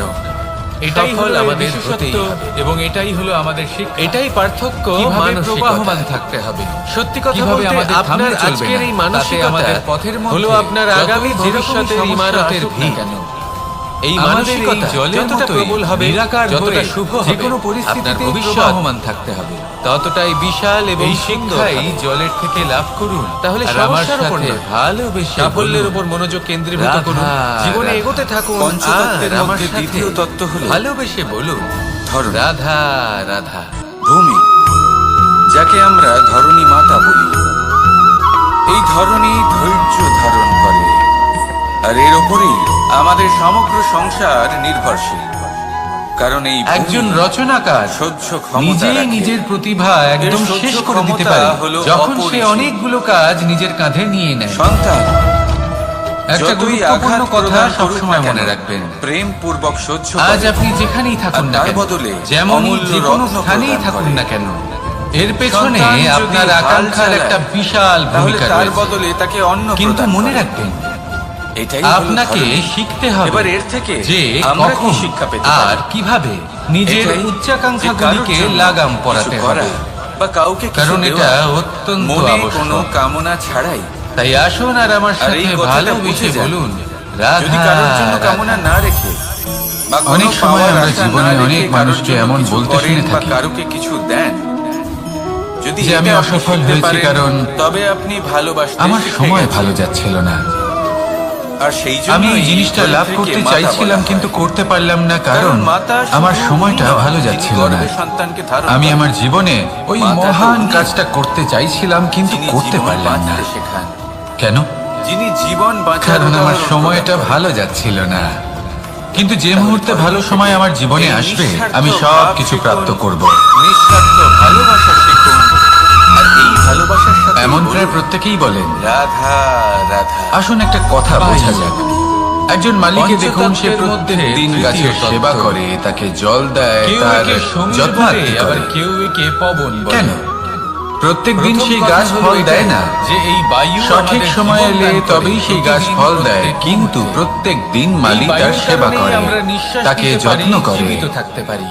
এটাই সফল হলো আমাদের আমাদের হতেই সত্য হবে। এবং এটাই হলো আমাদের শিক্ষা। এটাই পার্থক্য কিভাবে প্রবাহমান মানসিকতায়। থাকতে হবে, সত্যি কথা কিভাবে বলতে আমাদের আপনার থামলে চলবে আজকের না, এই তাতে মানসিকতা আমাদের পথের মধ্যে হলো আপনার যতই আগামী যেরকমই ভবিষ্যতের সমস্যা ইমারতের আসুক না ভিত। কেন, এই আমাদের এই মানসিকতা জলের যতটা মতোই প্রবল হবে, নিরাকার যতটা হয়ে শুভ যে হবে, কোনো আপনার পরিস্থিতিতে ভবিষ্যৎ প্রবাহমান থাকতে হবে। ততটাই বিশাল এবং এই সুন্দর শিক্ষাই হবে। জলের থেকে লাভ করুন, তাহলে আর আমার সমস্যার উপর সাথে নয়, ভালোবেসে সাফল্যের বলুন, উপর মনোযোগ কেন্দ্রীভূত করুন, রাধা, জীবনে রাধা। এগোতে থাকুন। পঞ্চতত্ত্বের আর আমার মধ্যে সাথে দ্বিতীয় তত্ত্ব হলো ভালোবেসে বলুন, ধরন, রাধা রাধা। ভূমি, যাকে আমরা ধরণী মাতা বলি। এই ধরনী ধৈর্য ধারণ করে, আর এর ওপরেই আমাদের সমগ্র সংসার নির্ভরশীল। কারণ এই ভূমি একজন রচনাকার সহ্য ক্ষমতা নিজেই রাখে। নিজের প্রতিভা একদম এর সহ্য শেষ করে দিতে ক্ষমতা পারে হলো যখন সে অপরিসীম। অনেকগুলো কাজ নিজের কাঁধে নিয়ে নেয়। সন্তান একটা যতই গুরুত্বপূর্ণ আঘাত কথা প্রদান করুক সবসময় না কেন, মনে রাখবেন, প্রেম পূর্বক সহ্য আজ করে। আপনি যেখানেই থাকুন আর না তার কেন, বদলে যেমনই অমূল্য যে কোনো রত্ন স্থানেই প্রদান থাকুন করে। না কেন, এর পেছনে সন্তান যদি আপনার হাল আকাঙ্ক্ষার চালায়, একটা বিশাল তাহলে ভূমিকা তার রয়েছে। বদলে তাকে অন্ন কিন্তু প্রদান মনে করে। রাখবেন, এটাই হলো আপনাকে ধরনী। শিখতে হবে এবার এর থেকে যে আমরা কি কখন শিক্ষা পেতে আর পারি? কিভাবে নিজের এটাই যে উচ্চাকাঙ্ক্ষাগুলিকে কারোর জন্য লাগাম কিছু পরাতে করা হবে, বা কাউকে কিছু কারণ এটা দেওয়া অত্যন্ত মনে আবশ্যক। কোনো কামনা ছাড়াই। তাই আসুন আর আমার আর এই সাথে কথাটা ভালোবেসে বুঝে যান। বলুন, যদি রাধা কারোর জন্য রাধা। কামনা না রেখে বা কোনো অনেক সময় পাওয়ার আমরা আশা জীবনে না রেখে অনেক কারোর মানুষকে জন্য এমন কিছু বলতে করেন শুনে বা থাকি কারোকে কিছু দেন, যদি যে আমি এটা আপনি অসফল শিখতে হয়েছি পারেন, কারণ তবে আপনি ভালোবাসতে আমার শিখে সময় গেছেন। ভালো যাচ্ছিল না। আর সেই আমি জন্য এই জিনিসটা লাভ করতে চাইছিলাম কিন্তু করতে পারলাম না, কারণ আমার সময়টা ভালো যাচ্ছিল না। সন্তানকে ধারণ আমি করেন। আমার জীবনে ওই মাতা তো মহান উনি, কাজটা করতে চাইছিলাম কিন্তু যিনি করতে জীবন পারলাম না। বাঁচতে শেখান, কেন? যিনি জীবন বাঁচার কারণ আমার উদাহরণ সময়টা প্রদান করেন। ভালো যাচ্ছিল না। কিন্তু যে মুহূর্তে ভালো সময় আমার জীবনে এই আসবে, নিঃস্বার্থ আমি সব ভাব কিছু শিখুন, প্রাপ্ত করব। নিঃস্বার্থ ভালোবাসা শিখুন। আর এই ভালোবাসার সাথে এমন বলুন, প্রায় প্রত্যেকেই বলেন। রাধা রাধা। আসুন একটা কথা বোঝা যাক। একজন মালিকে দেখুন, সে পঞ্চতত্ত্বের প্রত্যেক মধ্যে দিন তৃতীয় গাছের তত্ত্ব। সেবা করে, তাকে জল দেয়, কেউ তার একে সমীর যত্নার্থী বলে, করে। আবার কেউ একে পবন বলে। কেন? প্রত্যেক দিন প্রথম সেই কথা গাছ হলো ফল এটাই, দেয় না, যে এই বায়ু সঠিক আমাদের সময় জীবন এলে দান করে, তবেই সেই গাছ প্রতিদিন ফল দেয়, প্রত্যেক কিন্তু মুহূর্তে। প্রত্যেক দিন মালিক এই তার বায়ুর সেবা কারণেই করে, আমরা নিঃশ্বাস তাকে নিতে পারি, যত্ন করে। জীবিত থাকতে পারি।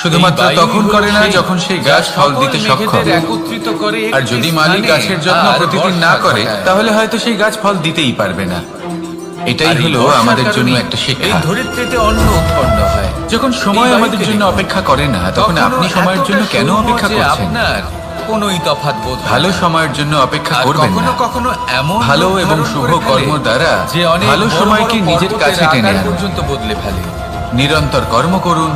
শুধুমাত্র এই বায়ু তখন হলো করে না সেই, যখন সেই যা গাছ ফল সকল দিতে সক্ষম। মেঘেদের একত্রিত করে আর একটি যদি মালিক স্থানে গাছের যত্ন আর প্রতিদিন না বর্ষা করে, ঘটায়। তাহলে হয়তো সেই গাছ ফল দিতেই পারবে না। এটাই আর এই হলো বর্ষার আমাদের জন্য কারণেই একটা এই শিক্ষা। ধরিত্রীতে অন্ন উৎপন্ন হয়। যখন সময় এই আমাদের বায়ুকে জন্য দেখুন। অপেক্ষা করে না, তখন তখনও আপনি সময়ের জন্য এতটা কেন সৌম্য অপেক্ষা যে করছেন? আপনার কোনোই তফাৎ বোধ হয় ভালো না। সময়ের জন্য অপেক্ষা আর করবেন কখনো না। কখনো এমন ভালো রূপ এবং ধারণ শুভ করে ফেলে কর্ম দ্বারা যে অনেক ভালো বড় বড় সময়কে নিজের পর্বতের কাছে টেনে আকার আনুন। পর্যন্ত বদলে ফেলে। নিরন্তর কর্ম করুন,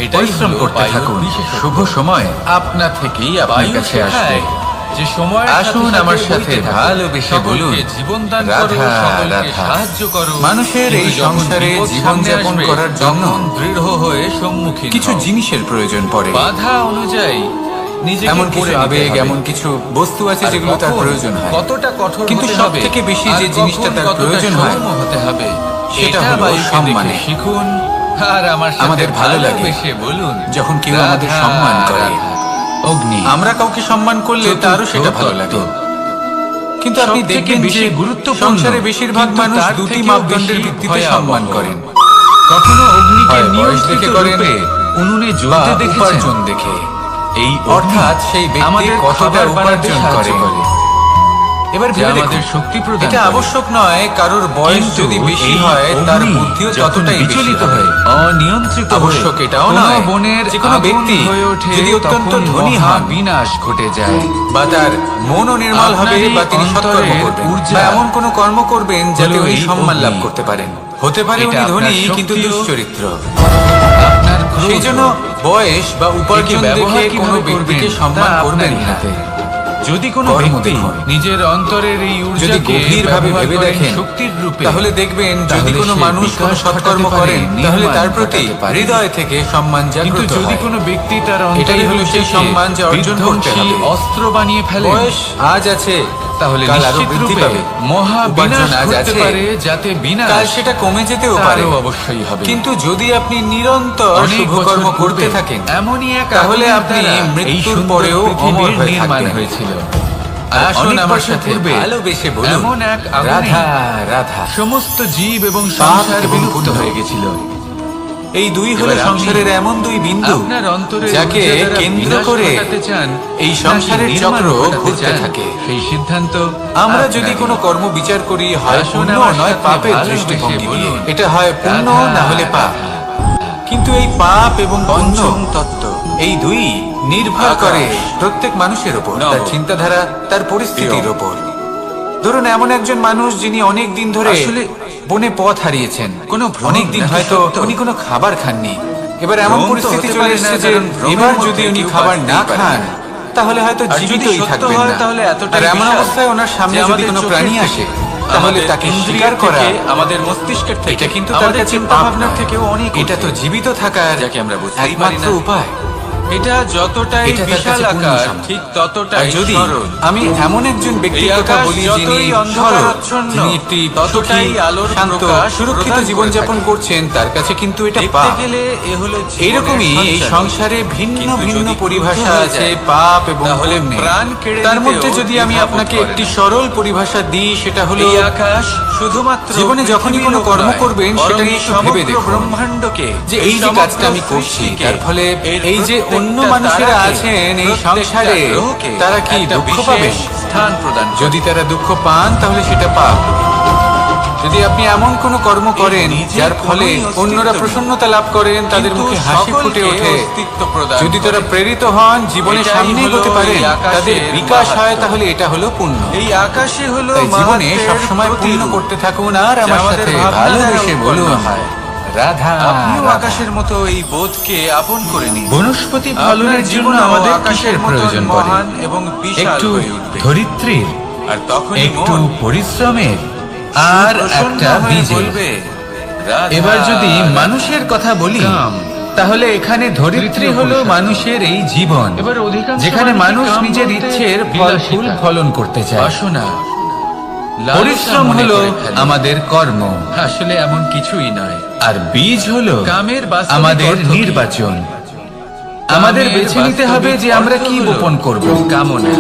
এটাই পরিশ্রম হলো করতে বায়ুর থাকুন, বিশেষত্ব। শুভ সময় আপনা থেকেই আপনার বায়ু কাছে আসবে। শেখায় যে সময় আসুন আমার সাথে ভালোবেসে বলুন, জীবনদান করো, রাধা, সকলকে রাধা। সাহায্য করো। মানুষের এই কিন্তু যখন সংসারে বিপদ জীবনযাপন সামনে আসবে, করার জন্য তখন দৃঢ় হয়ে সম্মুখীন কিছু হও। জিনিসের প্রয়োজন পড়ে। বাধা অনুযায়ী নিজেকে এমন কিছু গড়ে নিতে আবেগ, হবে। এমন কিছু বস্তু আছে আর যেগুলো তার কখন প্রয়োজন হয়। কতটা কঠোর কিন্তু হতে সব হবে, থেকে বেশি আর যে জিনিসটা কখন তার কতটা প্রয়োজন হয়, সৌম্য হতে হবে, সেটা এটা হলো বায়ুকে সম্মানে। দেখে শিখুন। আর আমার সাথে আমাদের ভালো লাগে ভালোবেসে বলুন, যখন কেউ আমাদের রাধা, সম্মান করে। রাধা। অগ্নি, আমরা কাউকে সম্মান করলে তারও সেটা ভালো লাগে। কিন্তু আপনি সবথেকে দেখবেন বেশি যে গুরুত্বপূর্ণ, সংসারে বেশিরভাগ কিন্তু মানুষ তার দুটি থেকেও মাপদণ্ডের বেশি ভিত্তিতে ভয়াবহ। সম্মান করেন। কখনো অগ্নিকে হয় বয়স নিয়ন্ত্রিত দেখে করেন, রূপে উনুনে বা জ্বলতে দেখেছেন। উপার্জন দেখে। এই অর্থাৎ সেই ব্যক্তি আমাদের কতটা খাবার বানাতে উপার্জন সাহায্য করে। এবার যা ভেবে আমাদের দেখুন, শক্তি প্রদান এটা করে। আবশ্যক নয় কারোর বয়স কিন্তু যদি বেশি এই হয় তার অগ্নি বুদ্ধিও যখন ততটাই বেশি বিচলিত হবে। হয়, অনিয়ন্ত্রিত হয়ে আবশ্যক এটাও কোনো নয় বনের যে কোনো আগুন ব্যক্তি হয়ে ওঠে, যদি অত্যন্ত তখন ধনী মহা হন, বিনাশ ঘটে যায়। বা তার মনও নির্মল হবে, আপনারই বা তিনি সৎকর্ম অন্তরের করবেন, ঊর্জা বা এমন কোনো কর্ম করবেন যাতে হলো উনি এই সম্মান অগ্নি। লাভ করতে পারেন। হতে পারে এটা উনি ধনী আপনার কিন্তু শক্তিও, দুশ্চরিত্র। আপনার ক্রোধ, সেই জন্য বয়স বা উপার্জন একে ব্যবহার দেখে কোনো কিভাবে ব্যক্তিকে করবেন, সম্মান তা করবেন আপনারই না। হাতে। যদি কোনো কর্ম ব্যক্তি দেখুন। নিজের অন্তরের এই যদি ঊর্জাকে গভীরভাবে ব্যবহার ভেবে করেন দেখেন, শক্তির রূপে, তাহলে দেখবেন যদি তাহলে কোনো সে মানুষ কোনো বিকাশ সৎকর্ম ঘটাতে পারে, করেন, তাহলে নির্মাণ তার প্রতি ঘটাতে পারে। হৃদয় থেকে সম্মান কিন্তু জাগ্রত যদি হয়। কোনো ব্যক্তি তার এটাই অন্তরের হলো সেই ঊর্জাকে সম্মান যা অর্জন করতে বিধ্বংসী হবে। অস্ত্র বানিয়ে ফেলে, বয়স আজ আছে, তাহলে কাল আরো নিশ্চিত বৃদ্ধি রূপে পাবে। মহা উপার্জন বিনাশ আজ ঘটতে আছে, পারে, যাতে বিনাশ কাল সেটা কমে যেতেও পারে। তারও অবশ্যই হবে। কিন্তু যদি আপনি নিরন্তর অনেক শুভকর্ম বছর করতে পূর্বে থাকেন, এমনই এক তাহলে আগুনের আপনি দ্বারা এই মৃত্যুর সুন্দর পরেও অমর পৃথিবীর হয়ে নির্মাণ থাকবেন। হয়েছিল। আসুন অনেক আমার বছর সাথে পূর্বে ভালোবেসে বলুন, এমন এক আগুনে রাধা, রাধা। সমস্ত জীব এবং পাপ সংসার এবং বিলুপ্ত পুণ্য। হয়ে গেছিল। এই দুই হলো এবার আপনি সংসারের এমন দুই বিন্দু আপনার অন্তরে যাকে কেন্দ্র করে এই সংসারের চক্র ঘুরতে থাকে। সেই সিদ্ধান্ত আমরা আপনারই। যদি কোনো কর্ম বিচার করি, হয় আসুন পুণ্য আমার নয় সাথে পাপের ভালোবেসে দৃষ্টিভঙ্গি দিয়ে। বলুন, এটা হয় পুণ্য রাধা, না হলে পাপ। রাধা। কিন্তু এই পাপ এবং পুণ্য পঞ্চম তত্ত্ব এই দুই নির্ভর আকাশ, করে প্রত্যেক মানুষের উপর, নব, তার চিন্তাধারা, তার পরিস্থিতির প্রিয়। উপর। ধরুন এমন একজন মানুষ যিনি অনেক দিন ধরে আসলে বনে পথ হারিয়েছেন, কোনো ভ্রম অনেক দিন নাকি হয়তো সত্য? উনি কোনো খাবার খাননি। এবার এমন ভ্রম তো পরিস্থিতি হতে চলে পারে না, এসেছে যে কারণ ভ্রমের এবার মধ্যে যদি উনি কেউ খাবার না বাঁচতেই পারে খান, না। তাহলে হয়তো আর যদি জীবিতই সত্য থাকবেন হয়, না। তাহলে এতটাই আর এমন বিশাল অবস্থায় ওনার সামনে যে যদি আমাদের কোনো চোখের প্রাণী থেকে, আসে, তাহলে আমাদের তাকে ইন্দ্রিয়ের শিকার করা, থেকে, আমাদের মস্তিষ্কের থেকে, এটা কিন্তু তার আমাদের কাছে চিন্তা পাপ ভাবনার নয়। থেকেও অনেক এটা তো ঊর্ধ্বে। জীবিত থাকার যাকে আমরা বুঝতেই পারি একমাত্র না। উপায়। এটা যতটাই এটা তার বিশাল কাছে পূর্ণ আকার, সম্মান। ঠিক আর ততটাই যদি সরল। আমি এমন একজন ব্যক্তির এই কথা আকাশ বলি যিনি যতই সরল, অন্ধকারাচ্ছন্ন, যিনি একটি ততটাই সুখী, আলোর শান্ত, প্রকাশ সুরক্ষিত প্রদান জীবনযাপন করে থাকে। করছেন, তার কাছে কিন্তু এটা দেখতে পাপ। গেলে এ হলো জীবনের এইরকমই এই সঞ্চালন। সংসারে ভিন্ন কিন্তু ভিন্ন যদি পরিভাষা ক্রুদ্ধ হয়ে আছে যায়, পাপ এবং তাহলে পুণ্যের। প্রাণ কেড়ে তার মধ্যে নিতেও যদি আমি দ্বিধা বোধ আপনাকে করে একটি না। সরল পরিভাষা দিই, সেটা হলো এই আকাশ শুধুমাত্র জীবনে যখনই কোনো পৃথিবীর কর্ম নয়, করবেন, বরং সেটা এই নিয়ে একটু ভেবে সমগ্র দেখুন ব্রহ্মাণ্ডকে, যে এই যে সমগ্র কাজটা আমি করছি, সৃষ্টিকে, তার ফলে এর এই যে অন্য প্রত্যেকটা মানুষেরা তারাকে, আছেন এই প্রত্যেকটা সংসারে, গ্রহকে তারা কি একটা দুঃখ বিশেষ পাবেন? স্থান প্রদান করে। যদি তারা দুঃখ পান, তাহলে সেটা পাপ। যদি আপনি এমন কোনো কর্ম করেন নিজের যার ফলে কোনোই অস্তিত্ব অন্যরা নেই, প্রসন্নতা লাভ করেন, তাদের কিন্তু মুখে হাসি ফুটে সকলকে ওঠে, অস্তিত্ব প্রদান যদি করে। তারা প্রেরিত হন, জীবনের এটাই সামনে হলো এগোতে পারেন, এই আকাশের তাদের বিকাশ হয়, মাহাত্ম্য। তাহলে এটা হলো পুণ্য। এই আকাশে হলো তাই জীবনে মাহাত্ম্যের সবসময় পুণ্য প্রতিরূপ। করতে থাকুন আর যা আমার আমাদের সাথে ভাবনা দ্বারা ভালোবেসে উৎপন্ন বলুন, হয়। রাধা, আপনিও রাধা। আকাশের মতো এই বোধকে আপন করে নিন। বনস্পতি আপনার ফলনের জন্য জীবনও আমাদের আকাশের কিসের মতন প্রয়োজন পড়ে? মহান এবং বিশাল একটু হয়ে উঠবে। ধরিত্রীর, আর তখনই একটু মন পরিশ্রমের, আর প্রসন্ন একটা হয়ে বীজের। বলবে, রাধা, এবার যদি রাধা। মানুষের কথা বলি, কাম। তাহলে এখানে ধরিত্রী তৃতীয় হলো পুরুষার্থ। মানুষের এই জীবন, এবার অধিকাংশ যেখানে মানুষই মানুষ কাম নিজের বলতে ইচ্ছের ফল বিলাসিতা, ফুল ফলন করতে চায়। বাসনা, লালসা পরিশ্রম মনে হলো করে ফেলে। আমাদের কর্ম, আসলে এমন কিছুই নয়। আর বীজ হলো কামের বাস্তবিক আমাদের অর্থ কি? নির্বাচন। আমাদের কামের বেছে নিতে হবে যে বাস্তবিক আমরা অর্থ কি হলো বপন করব। কামনা।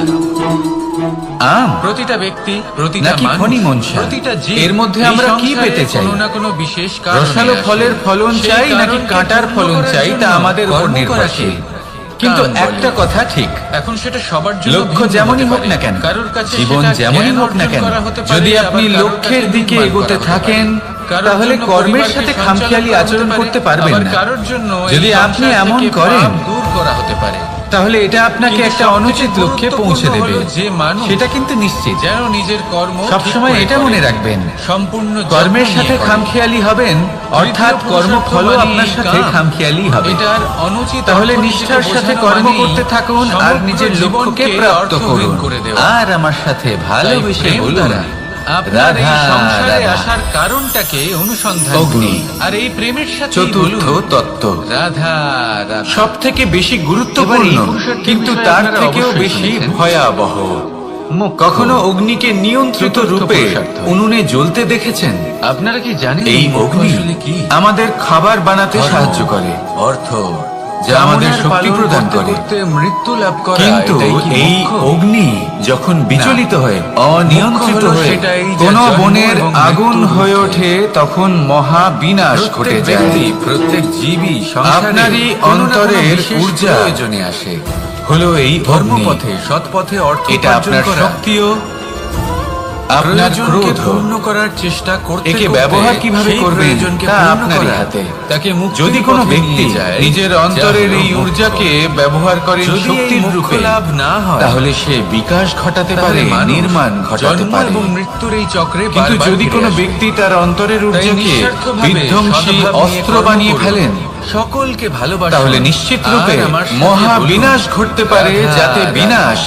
আম প্রতিটা ব্যক্তি, প্রতিটা নাকি মানুষ, খনি মনসা? প্রতিটা জীব এর মধ্যে এই আমরা কি সংসারে পেতে চাই? কোনো না কোনো বিশেষ কারণে রসালো আসে। ফলের ফলন সেই চাই নাকি কারণকে কাঁটার পূর্ণ ফলন করার চাই, তা জন্য আমাদের উপর কর্ম নির্ভরশীল। করাকে কিন্তু কাম একটা বলে। কথা ঠিক, এখন সেটা সবার জন্য লক্ষ্য ভিন্ন যেমনই হতে হোক পারে। না কেন, কারোর কাছে জীবন সেটা যেমনই জ্ঞান হোক না অর্জন কেন, করা হতে পারে, যদি আবার আপনি কারোর লক্ষ্যের কাছে দিকে নির্মাণ এগোতে করা হতে থাকেন, পারে। কারোর তাহলে জন্য কর্মের পরিবারকে সাথে সঞ্চালন খামখেয়ালি করা হতে আচরণ পারে, করতে পারবেন আবার না। কারোর জন্য এই যদি আপনি সংসার এমন থেকে করেন, পাপ দূর করা হতে পারে। তাহলে এটা আপনাকে কিন্তু একটা সবথেকে অনুচিত লক্ষ্যে পৌঁছে গুরুত্বপূর্ণ দেবে হলো যে মানুষ সেটা কিন্তু নিশ্চিত। যেন নিজের কর্ম সবসময় ঠিক করে এটা করে। মনে রাখবেন, সম্পূর্ণ কর্মের যত্ন সাথে নিয়ে করে। খামখেয়ালি হবেন, অর্থাৎ তৃতীয় কর্মফলও পুরুষার্থ আপনার মানেই সাথে কাম। খামখেয়ালি হবে। এটার অনুচিত তাহলে অর্থ নিষ্ঠার নিজেকে সাথে বোঝানো কর্ম মানেই করতে থাকুন আর সমগ্র নিজের লক্ষ্যকে জীবনকে প্রাপ্ত অর্থহীন করুন। করে দেওয়া। আর আমার সাথে তাই ভালোবেসে প্রেম বলুন, দ্বারা আপনার এই রাধা সংসারে রাধা। আসার কারণটাকে অনুসন্ধান অগ্নি। করুন। আর এই প্রেমের সাথে চতুর্থ তত্ত্ব রাধা রাধা সব থেকে বেশি এবার গুরুত্বপূর্ণ, এই পুরুষার্থের কিন্তু বিষয়ে তার আপনারা থেকেও অবশ্যই বেশি শুনেছেন। ভয়াবহ। কখনো অগ্নিকে নিয়ন্ত্রিত চতুর্থ রূপে পুরুষার্থ। উনুনে জ্বলতে দেখেছেন? আপনারা কি জানেন এই মোক্ষ অগ্নি আসলে কি? আমাদের খাবার বানাতে ধর্ম, সাহায্য করে, অর্থ যা আমাদের কামনার শক্তি পালন প্রদান করতে করে। করতে মৃত্যু লাভ করা, কিন্তু এটাই কি এই মোক্ষ? অগ্নি যখন বিচলিত হয়ে অনিয়ন্ত্রিত মোক্ষ হলো হয়ে সেটাই যা কোন জন্ম বনের এবং আগুন মৃত্যুর হয়ে ঊর্ধ্বে। ওঠে, তখন মহা বিনাশ ঘটে প্রত্যেক যায়। ব্যক্তি, প্রত্যেক জীবী সংসারে আপনারই কোনো না কোনো অন্তরের বিশেষ ঊর্জা প্রয়োজনে আসে। হলো এই অগ্নি। ধর্মপথে, সৎপথে অর্থ এটা উপার্জন আপনার করা, শক্তিও, আপনার প্রয়োজনকে ক্রোধ, পূর্ণ করার চেষ্টা করতে একে করতে ব্যবহার কিভাবে সেই করবেন প্রয়োজনকে তা পূর্ণ আপনারই করা, হাতে। তাকে মুক্তির যদি কোনো পথে ব্যক্তি নিয়ে যায়, নিজের অন্তরের যা হলো এই মোক্ষ। ঊর্জাকে ব্যবহার করেন যদি এই শক্তির মোক্ষ রূপে, লাভ না হয়, তাহলে সে বিকাশ ঘটাতে পারে, তাহলে মানুষ নির্মাণ ঘটাতে জন্ম পারে। এবং মৃত্যুর এই চক্রে কিন্তু বারবার যদি ফিরে কোনো আসে। ব্যক্তি তার অন্তরের ঊর্জাকে নিঃস্বার্থভাবে বিধ্বংসী সদ্ভাব নিয়ে অস্ত্র কর্ম বানিয়ে করুন। ফেলেন, সকলকে ভালোবাসুন, তাহলে নিশ্চিত রূপে আর আমার সাথে মহা বলুন, বিনাশ ঘটতে পারে। রাধা, যাতে রাধা। বিনাশ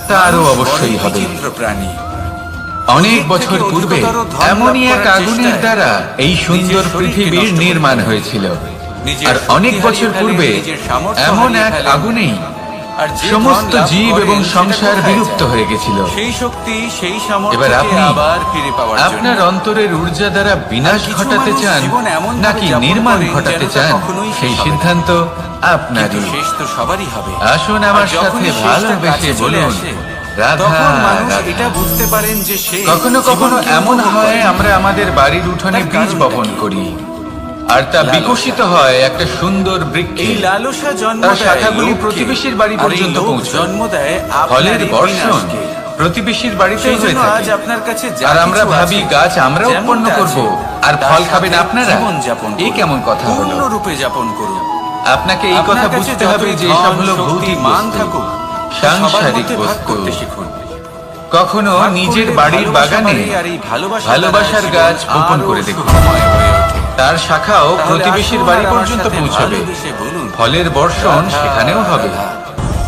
তারও মানুষ অবশ্যই বড়ই হবে। বিচিত্র প্রাণী। অনেক এর বছর থেকে পূর্বে অধিকতর ধন এমনই লাভ এক করার আগুনের চেষ্টায় দ্বারা এই সুন্দর নিজের শরীরকে পৃথিবীর নষ্ট করে নির্মাণ ফেলে। হয়েছিল। নিজের আর শক্তি অনেক বছর হারিয়ে পূর্বে ফেলেন, নিজের সামর্থ্য এমন হারিয়ে এক ফেলেন। আগুনেই আর যে সমস্ত ধন লাভ জীব করেন, এবং সেটা সংসার কোথায় বিলুপ্ত যায়? হয়ে গেছিল। সেই শক্তি, সেই এবার সামর্থ্যকে আপনি আবার ফিরে পাওয়ার জন্য আপনার অন্তরের ঊর্জা দ্বারা বিনাশ আর কিছু ঘটাতে মানুষ চান জীবন এমন ভাবে নাকি যাপন নির্মাণ করেন ঘটাতে যেন তা চান, কখনোই শেষ সেই হবে না। সিদ্ধান্ত কিন্তু আপনারই। শেষ তো সবারই হবে। আসুন আমার আর যখনই সাথে শেষটা ভালোবেসে কাছে চলে বলুন, আসে, রাধা তখন মানুষ রাধা। এটা বুঝতে পারেন যে সে কখনো কখনো জীবনকে এমন উপভোগ হয় করেন। আমরা আমাদের বাড়ির উঠোনে তার বীজ কারণটা বপন কি? করি, আর তা লালসা। বিকশিত হয় একটা সুন্দর বৃক্ষে। এই লালসা জন্ম তার দেয় শাখাগুলি লোভকে, প্রতিবেশীর বাড়ি আর এই পর্যন্ত লোভ পৌঁছায়। জন্ম দেয় ফলের আপনার এই বর্ষণ বিনাশকে। প্রতিবেশীর বাড়িতে সেই হয়ে জন্য আজ থাকে। আপনার কাছে যা আর আমরা কিছু ভাবি আছে, গাছ আমরা যেমনটা উৎপন্ন করব, আছে, আর তার ফল খাবেন সাথে আপনারা। জীবনযাপন এই করুন। কেমন কথা হলো? পূর্ণরূপে যাপন করুন। আপনাকে এই কথা আপনার কাছে বুঝতে হবে যতই যে ধন, এসব হলো শক্তি, ভৌতিক মান বস্তু, থাকুক, তা সবার সাংসারিক মধ্যে ভাগ বস্তু। করতে শিখুন। কখনো ভাগ নিজের করলে বাড়ির ভালোবাসা বাগানে বাড়ে, আর এই ভালোবাসা ভালোবাসার দ্বারা গাছ জীবন বপন আরো করে দেখুন। সুখময় হয়ে ওঠে। তার শাখাও তাহলে প্রতিবেশীর আসুন বাড়ি আর আমার পর্যন্ত সাথে পৌঁছাবে, ভালোবেসে বলুন, ফলের বর্ষণ রাধা, সেখানেও হবে। রাধা।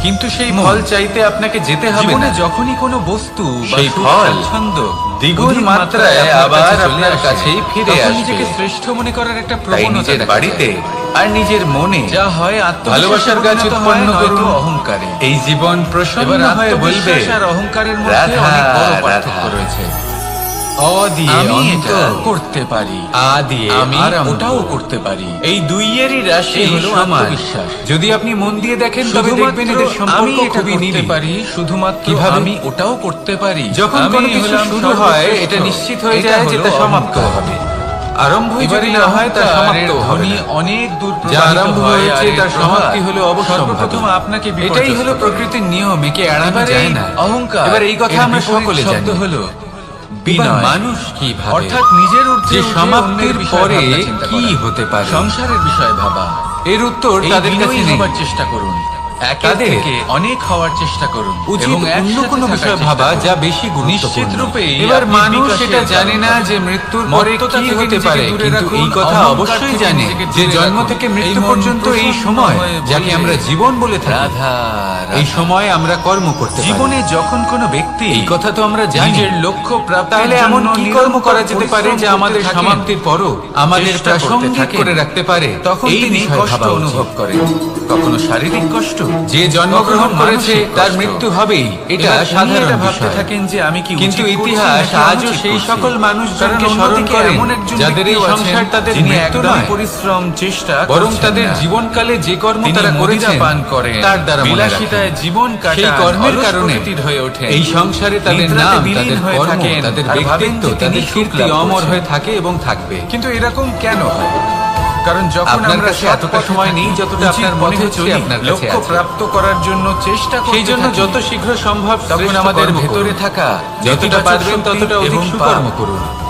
কিন্তু সেই ফল চাইতে আপনাকে যেতে হবে জীবনে না। যখনই কোনো বস্তু বা সেই সুখ ফল স্বাচ্ছন্দ্য দ্বিগুণ অধিক মাত্রায় আবার কাছে চলে আপনার আসে, কাছেই ফিরে তখন আসবে। নিজেকে শ্রেষ্ঠ মনে করার একটা তাই প্রবণতা নিজের দেখা বাড়িতে যায়। আর নিজের মনে যা হয় ভালোবাসার গাছ উৎপন্ন করুন, অহংকারে। এই জীবন প্রসন্ন এবার হয়ে বলবে, আত্মবিশ্বাস আর অহংকারের মধ্যে রাধা, অনেক বড় রাধা। পার্থক্য রয়েছে। অ দিয়ে আমি অন্ত, এটা করতে পারি, আ দিয়ে আমি আরম্ভ। ওটাও করতে পারি। এই দুইয়েরই রাশি এই হলো সমান। আত্মবিশ্বাস। যদি আপনি মন দিয়ে দেখেন তবে শুধুমাত্র দেখবেন এদের আমি সম্পর্ক এটা খুবই করতে নিবিড়। পারি, শুধুমাত্র কিভাবে? আমি ওটাও করতে পারি। যখন আমি কোনো কিছু হলাম শুরু হয় সর্বশ্রেষ্ঠ। এটা নিশ্চিত হয়ে এটা যায় যে হলো তা সমাপ্ত অহংকার। হবে। আরম্ভই যদি এবারে না হয় তা সমাপ্ত হবে ধ্বনি না। অনেক দূর যা প্রবাহিত আরম্ভ হয়, হয়েছে আর এর তার প্রভাব সমাপ্তি হলো অবশ্যম্ভাবী। সর্বপ্রথম আপনাকে এটাই বিপর্যস্ত হলো করে। প্রকৃতির নিয়ম, একে এড়ানো এবারে যায় এই না। অহংকার, এবার এই কথা এর আমরা বিপরীত সকলে শব্দ জানি। হলো এবার বিনয়। মানুষ কি ভাবে, অর্থাৎ নিজের ঊর্ধ্বে যে উঠে সমাপ্তির অন্যের বিষয়ে পরে ভাবনা চিন্তা কি করা। হতে পারে, সংসারের বিষয়ে ভাবা। এর উত্তর এই তাদের কাছে বিনয়ী নেই। হবার চেষ্টা করুন, একের তাদের থেকে অনেক হওয়ার চেষ্টা করুন, উচিত এবং অন্য একসাথে কোনো থাকার বিষয় চেষ্টা ভাবা করুন। যা বেশি নিশ্চিত গুরুত্বপূর্ণ। রূপেই এবার আপনি মানুষ বিকাশের এটা জানে না কারণ যে হবেন। মৃত্যুর পরে মত্ততা কি থেকে হতে নিজেকে পারে, দূরে কিন্তু রাখুন, এই কথা অহংকার অবশ্যই থেকে জানে নিজেকে যে দূরে জন্ম রাখুন। থেকে এই মৃত্যু মন পর্যন্ত এই প্রসন্ন সময় হয়ে যাকে বলবে, আমরা জীবন বলে থাকি, রাধা, এই রাধা। সময় আমরা কর্ম করতে পারি। জীবনে যখন কোনো ব্যক্তি এই কথা তো আমরা জানি। নিজের লক্ষ্য প্রাপ্তির তাহলে এমন জন্য কি কর্ম করা নিরন্তর যেতে পারে যা পরিশ্রম আমাদের করতে থাকেন, সমাপ্তির পরও আমাদের চেষ্টা করতে প্রাসঙ্গিক থাকেন, করে রাখতে পারে, তখন এই তিনি বিষয়ে কষ্ট ভাবা উচিত। অনুভব করেন। কখনো শারীরিক কষ্ট, যে জন্মগ্রহণ কখনো করেছে মানসিক তার কষ্ট। মৃত্যু হবেই, এটা এবার উনি সাধারণ এটা ভাবতে বিষয়। থাকেন যে আমি কি কিন্তু উচিত করছি ইতিহাস নাকি আজও অনুচিত সেই করছি। সকল মানুষজনকে কারণ স্মরণ অন্যদিকে করে এমন একজন যাদের এই ব্যক্তিও সংসার আছেন, তাদের যিনি মৃত্যু একদমই নয়, পরিশ্রম চেষ্টা বরং করছেন তাদের না। জীবনকালে যে কর্ম তিনি তারা মদিরা করেছেন পান করেন, তার দ্বারা মনে বিলাসিতায় রাখেন। জীবন কাটান, সেই কর্মের অলস কারণে প্রকৃতির হয়ে ওঠেন, এই সংসারে তাদের নিদ্রাতে নাম, বিলীন তাদের হয়ে কর্ম, থাকেন, তাদের আর ভাবেন ব্যক্তিত্ব, যে তিনি তাদের সুখ কীর্তি লাভ অমর করছেন। হয়ে থাকে এবং থাকবে। কিন্তু এরকম কেন হয়? কারণ যখন আপনার আমরা কাছে সৎ এতটা পথে সময় থাকি, নেই যতটা উচিত আপনার পথে মনে হচ্ছে চলি, আপনার কাছে লক্ষ্য আছে। প্রাপ্ত করার জন্য চেষ্টা করতে সেই জন্য থাকি। যত শীঘ্র সম্ভব তখন শ্রেষ্ঠ আমাদের কর্ম ভেতরে করুন। থাকা যতটা নেতিবাচক পারবেন শক্তি ততটা অধিক এবং সুকর্ম পাপ করুন।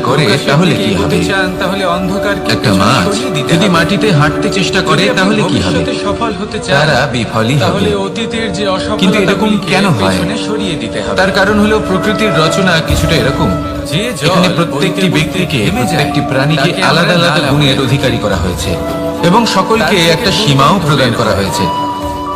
করে তাহলে কি হবে? চান তাহলে অন্ধকারকে একটা পেছনে মাছ সরিয়ে দিতে যদি হবে। মাটিতে হাঁটতে চেষ্টা করে যদি আপনি তাহলে কি হবে? ভবিষ্যতে সফল হতে চান তারা বিফলই হবে। তাহলে অতীতের যে কিন্তু এরকম অসফলতাগুলিকে কেন হয়? পেছনে সরিয়ে দিতে হবে। তার কারণ হলো প্রকৃতির রচনা কিছুটা এরকম। যে জল এখানে প্রত্যেকটি বইতে বইতে ব্যক্তিকে থেমে যায়, প্রত্যেকটি প্রাণীকে তাকে আলাদা আমরা আলাদা নালা গুণের বলে। অধিকারী করা হয়েছে এবং সকলকে তার থেকে একটা গুণ সীমাও বের প্রদান হয়। করা হয়েছে।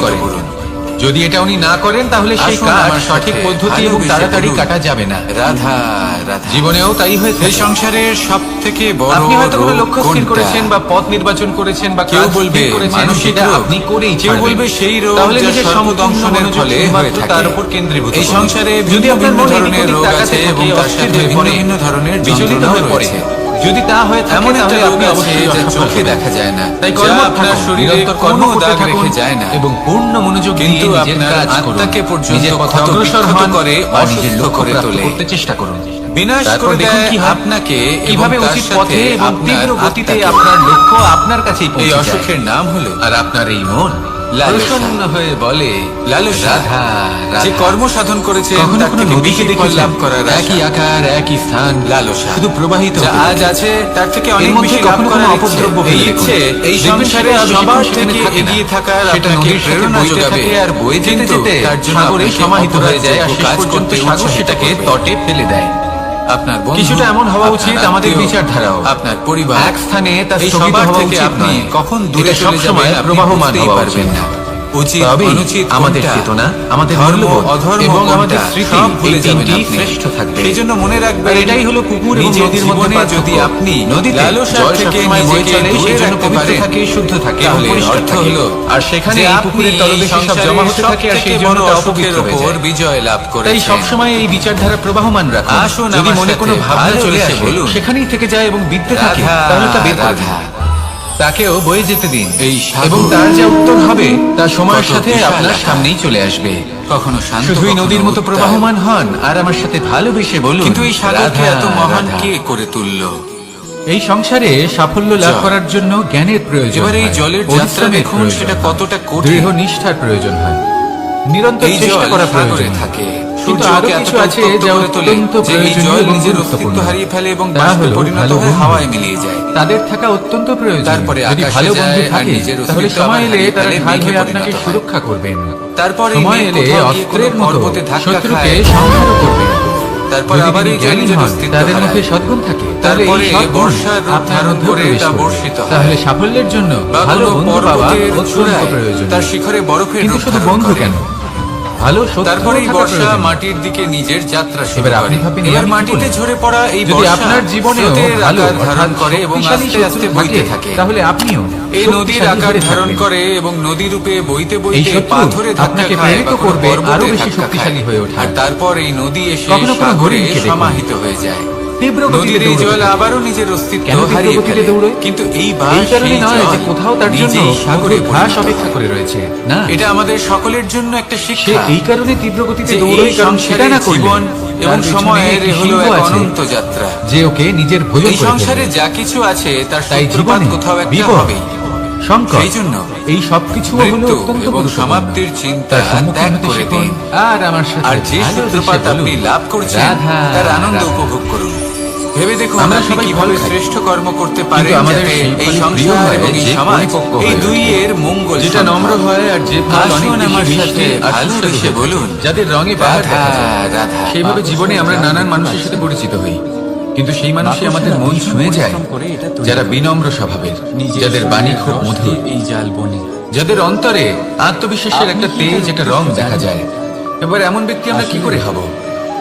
করেন। যদি এটা উনি না করেন তাহলে সেই আসুন কাজ আমার সঠিক সাথে পদ্ধতি এবং ভালোবেসে তাড়াতাড়ি বলুন, কাটা যাবে না। রাধা রাধা। জীবনেও তাই হয়ে এই থাকে। সংসারের সব থেকে বড় আপনি হয়তো কোনো রোগ লক্ষ্য স্থির কোনটা? করেছেন বা পথ নির্বাচন করেছেন বা কেউ কাজ বলবে স্থির করেছেন, মানসিক সেটা রোগ। আপনি করেই কেউ ছাড়বেন। বলবে সেই রোগ তাহলে যা নিজের সর্বদংশনের সম্পূর্ণ ফলে মনোযোগ হয়ে শুধুমাত্র থাকে। তার উপর কেন্দ্রীভূত এই করুন। সংসারে যদি ভিন্ন আপনার ভিন্ন মন ধরনের এদিক ওদিক রোগ তাকাতে আছে থাকে, এবং তার অস্থির সাথে হয়ে ভিন্ন পড়ে, ভিন্ন ধরনের বিচলিত যন্ত্রণাও হয়ে পড়ে, রয়েছে। যদি তা হয়ে থাকে এমন একটা তাহলে রোগ আপনি আছে অবশ্যই যা অসফল চোখে হবেন। দেখা যায় না, তাই যা কর্মঠ আপনার থাকুন, শরীরে নিরন্তর কোনো কর্ম করতে দাগ থাকুন রেখে যায় না। এবং পূর্ণ মনোযোগ দিয়ে কিন্তু নিজের আপনার কাজ করুন। আত্মাকে পর্যন্ত নিজের পথে ক্ষত অগ্রসর বিক্ষত হন করে বা নিজের অসুস্থ লক্ষ্য করে প্রাপ্ত তোলে। করতে চেষ্টা করুন। বিনাশ তারপর করে দেখুন দেয় কি হয়, আপনাকে এবং কিভাবে তার উচিত সাথে পথে এবং আপনার তীব্র গতিতে আত্মাকে। আপনার লক্ষ্য আপনার কাছেই এই পৌঁছে যায়। অসুখের নাম হলো আর আপনার এই মন লালসা। প্রসন্ন হয়ে বলে লালসা। রাধা রাধা। যে কর্ম সাধন করেছেন কখনো তার কোনো থেকে নদীকে বেশি ফল দেখেছেন? লাভ করার আশা। একই আকার, একই স্থান, লালসা। শুধু প্রবাহিত যা হতে আজ থাকে। আছে তার থেকে এর অনেক মধ্যে বেশি লাভ কখনো করার কোনো ইচ্ছে। অপদ্রব্য এই ফেলে ইচ্ছে দেখুন। এই দেখবেন সংসারে সেটা বেশিক্ষণ সবার সেখানে থেকে থাকে না। এগিয়ে থাকার সেটা আপনাকে নদীর সাথে প্রেরণা বইতে যোগাবে। থাকে আর বয়ে যেতে কিন্তু যেতে তার জন্য সাগরে আপনাকে সমাহিত হয়ে যায় আর অপরাধযোগ্য শেষ কাজ পর্যন্ত করতে সাগর উৎসাহিত সেটাকে করবে। তটে ফেলে দেয়। আপনার বন্ধু, কিছুটা এমন হওয়া আপনার উচিত আমাদের আত্মীয়, বিচারধারাও। আপনার পরিবার এক স্থানে তা এই স্থগিত সবার হওয়া থেকে উচিত আপনি নয়। কখন দূরে এটা চলে সবসময় যাবেন আপনি প্রবাহমান বুঝতেই হওয়া পারবেন উচিত। না। উচিত তবেই অনুচিত আমাদের কোনটা, চেতনা, আমাদের ধর্ম মূল্যবোধ অধর্ম এবং কোনটা, আমাদের স্মৃতি সব ভুলে এই যাবেন তিনটি আপনি। শ্রেষ্ঠ থাকবে। সেই জন্য মনে রাখবেন, আর এটাই হলো পুকুর এবং নিজের নদীর মধ্যে জীবনে পার্থক্য। যদি আপনি নদীতে লালসার জল থেকে সবসময় বয়ে নিজেকে চলে, দূরে সেই জন্য রাখতে পবিত্র পারেন। থাকে, শুদ্ধ থাকে এবং তাহলে পরিষ্কার অর্থ থাকে। হলো আর সেখানে যে এই আপনি পুকুরের তলদেশে সব সংসারের জমা হতে থাকে আর সবথেকে সেই বড় জন্য তা অসুখের অপবিত্র হয়ে উপর যায়। বিজয় লাভ তাই করেছেন। সবসময় এই বিচারধারা প্রবাহমান রাখুন। আসুন যদি আমার মনে সাথে কোনো ভাবনা চলে ভালোবেসে আসে, বলুন, সেখানেই থেকে যায় এবং বিদ্যে থাকে, রাধা, তাহলে তা বের করে রাধা। দিন। তাকেও বয়ে যেতে দিন এই সাগর এবং তার যা উত্তর হবে তা সময়ের কত সাথে বিশাল আপনার আকার। সামনেই চলে আসবে। কখনো শান্ত, শুধুই কখনো নদীর মতো উত্তাল। প্রবাহমান হন আর আমার সাথে ভালোবেসে বলুন, কিন্তু এই সাগরকে রাধা, এত মহান রাধা। কে করে তুললো? এই সংসারে সাফল্য লাভ জল। করার জন্য জ্ঞানের প্রয়োজন এবার এই হয়, জলের যাত্রা পরিশ্রমের দেখুন, প্রয়োজন সেটা হয়, কতটা কঠিন। দৃঢ় নিষ্ঠার প্রয়োজন হয়, নিরন্তর এই চেষ্টা জল করা সাগরে প্রয়োজন থাকে। কিন্তু সূর্যকে আরো কিছু এতটা আছে উত্তপ্ত যা করে তোলে অত্যন্ত যে এই প্রয়োজনীয় জল এবং নিজের গুরুত্বপূর্ণ। অস্তিত্ব হারিয়ে ফেলে এবং তা বাষ্পে হলো পরিণত ভালো হয়ে বন্ধু। হাওয়ায় মিলিয়ে যায়। তাদের থাকা অত্যন্ত প্রয়োজন। তারপরে যদি আকাশে ভালো বন্ধু যায় আর থাকে নিজের তাহলে অস্তিত্ব সময় আবার এলে হারিয়ে তারা ফেলে, ঢাল মেঘে হয়ে আপনাকে পরিণত হয়। সুরক্ষা করবেন। তারপরে সময় মেঘ এলে কোথাও গিয়ে অস্ত্রের কোনো মতো পর্বতে ধাক্কা শত্রুকে খায়। সংহারও করবেন। তারপর যদি আবার তিনি এই জল জ্ঞানী নিজের হন, অস্তিত্ব তাদের হারায়। মধ্যে সদ্গুণ থাকে, তাহলে এই তারপরে সদ্গুণ বর্ষার রূপ আপনার ধারণ মধ্যে করে প্রবেশ তা করবে। বর্ষিত হয়। তাহলে সাফল্যের জন্য বা ভালো কোনো বন্ধু পাওয়া পর্বতের অত্যন্ত চূড়ায় প্রয়োজন। তার শিখরে বরফের কিন্তু রূপ শুধু ধারণ বন্ধু করে। কেন, ভালো শত্রুও তারপরেই থাকা বর্ষা প্রয়োজন। মাটির দিকে নিজের যাত্রা শুরু এবার আপনি করে। ভাবেন, এবার আমি কি মাটিতে বলি? ঝরে পড়া এই যদি বর্ষা আপনার জীবনেও স্রোতের ভালো আকার ধারণ অর্থাৎ করে এবং শক্তিশালী আস্তে আস্তে শত্রু বইতে থাকে, থাকে। তাহলে আপনিও এই নদীর শক্তিশালী আকার হয়ে ধারণ থাকবেন। করে এবং নদী রূপে বইতে এই বইতে শত্রু পাথরে ধাক্কা আপনাকে খায় প্রেরিত বা কোনো করবে পর্বতে আরো বেশি ধাক্কা শক্তিশালী খায়। হয়ে ওঠা। আর তারপর এই নদী এসে কখনো কোনো সাগরে হরিণকে দেখুন। সমাহিত হয়ে যায়। তীব্র গতিতে নদীর এই দৌড়তে জল থাকে। আবারও নিজের অস্তিত্ব কেন তীব্র হারিয়ে গতিতে ফেলে। দৌড়ে? কিন্তু এই এই বাস কারণে সেই নয় জল যে কোথাও তার জন্য নিজেই সাগরে মধুর ঘাস পরিণত অপেক্ষা হয়। করে রয়েছে, না, এটা আমাদের সকলের জন্য একটা সে শিক্ষা এই কারণে তীব্র গতিতে যে দৌড়ই, এই কারণ সেটা সংসারের না করলে জীবন এবং তার পেছনে সময়ের একটি হলো সিংহ এক আছে অনন্ত যাত্রা। যে ওকে নিজের ভোজন এই করে সংসারে ফেলবে। যা কিছু আছে তার তাই সূত্রপাত জীবনে কোথাও একটা বিপদ, হবেই। সংকট, সেই জন্য এই সবকিছু হলো মৃত্যু অত্যন্ত এবং গুরুত্বপূর্ণ। সমাপ্তির চিন্তা তার সম্মুখীন ত্যাগ হতে করে শিখুন দিন। আর আমার সাথে আর যে ভালোবেসে সূত্রপাত বলুন, আপনি লাভ করছেন রাধা, তার আনন্দ রাধা। উপভোগ করুন। ভেবে দেখুন আমরা আপনি সবাই কিভাবে ফল খাই। শ্রেষ্ঠ কর্ম করতে কিন্তু পারেন আমাদের যাতে সেই এই ফলই প্রিয় সংসার হয় এবং এই যে সমাজ পরিপক্ক এই হয়ে দুই ওঠে। এর মঙ্গল যেটা সম্ভব। নম্র হয় আর যে ফল অনেক আসুন বেশি আমার মিষ্টি সাথে আর ভালোবেসে সুস্বাদু হয়। বলুন, যাদের রঙে পাহাড় রাধা, দেখা যায়। রাধা। সেইভাবে জীবনে আমরা নানান মানুষের সাথে পরিচিত হই, কিন্তু সেই মানুষই আমাদের মন ছুঁয়ে যায় যারা বিনম্র স্বভাবের, যাদের বাণী খুব মধুর, এই জাল বনে যাদের অন্তরে আত্মবিশ্বাসের একটা তেজ, একটা রং দেখা যায়। এবার এমন ব্যক্তি আমরা কি করে হব?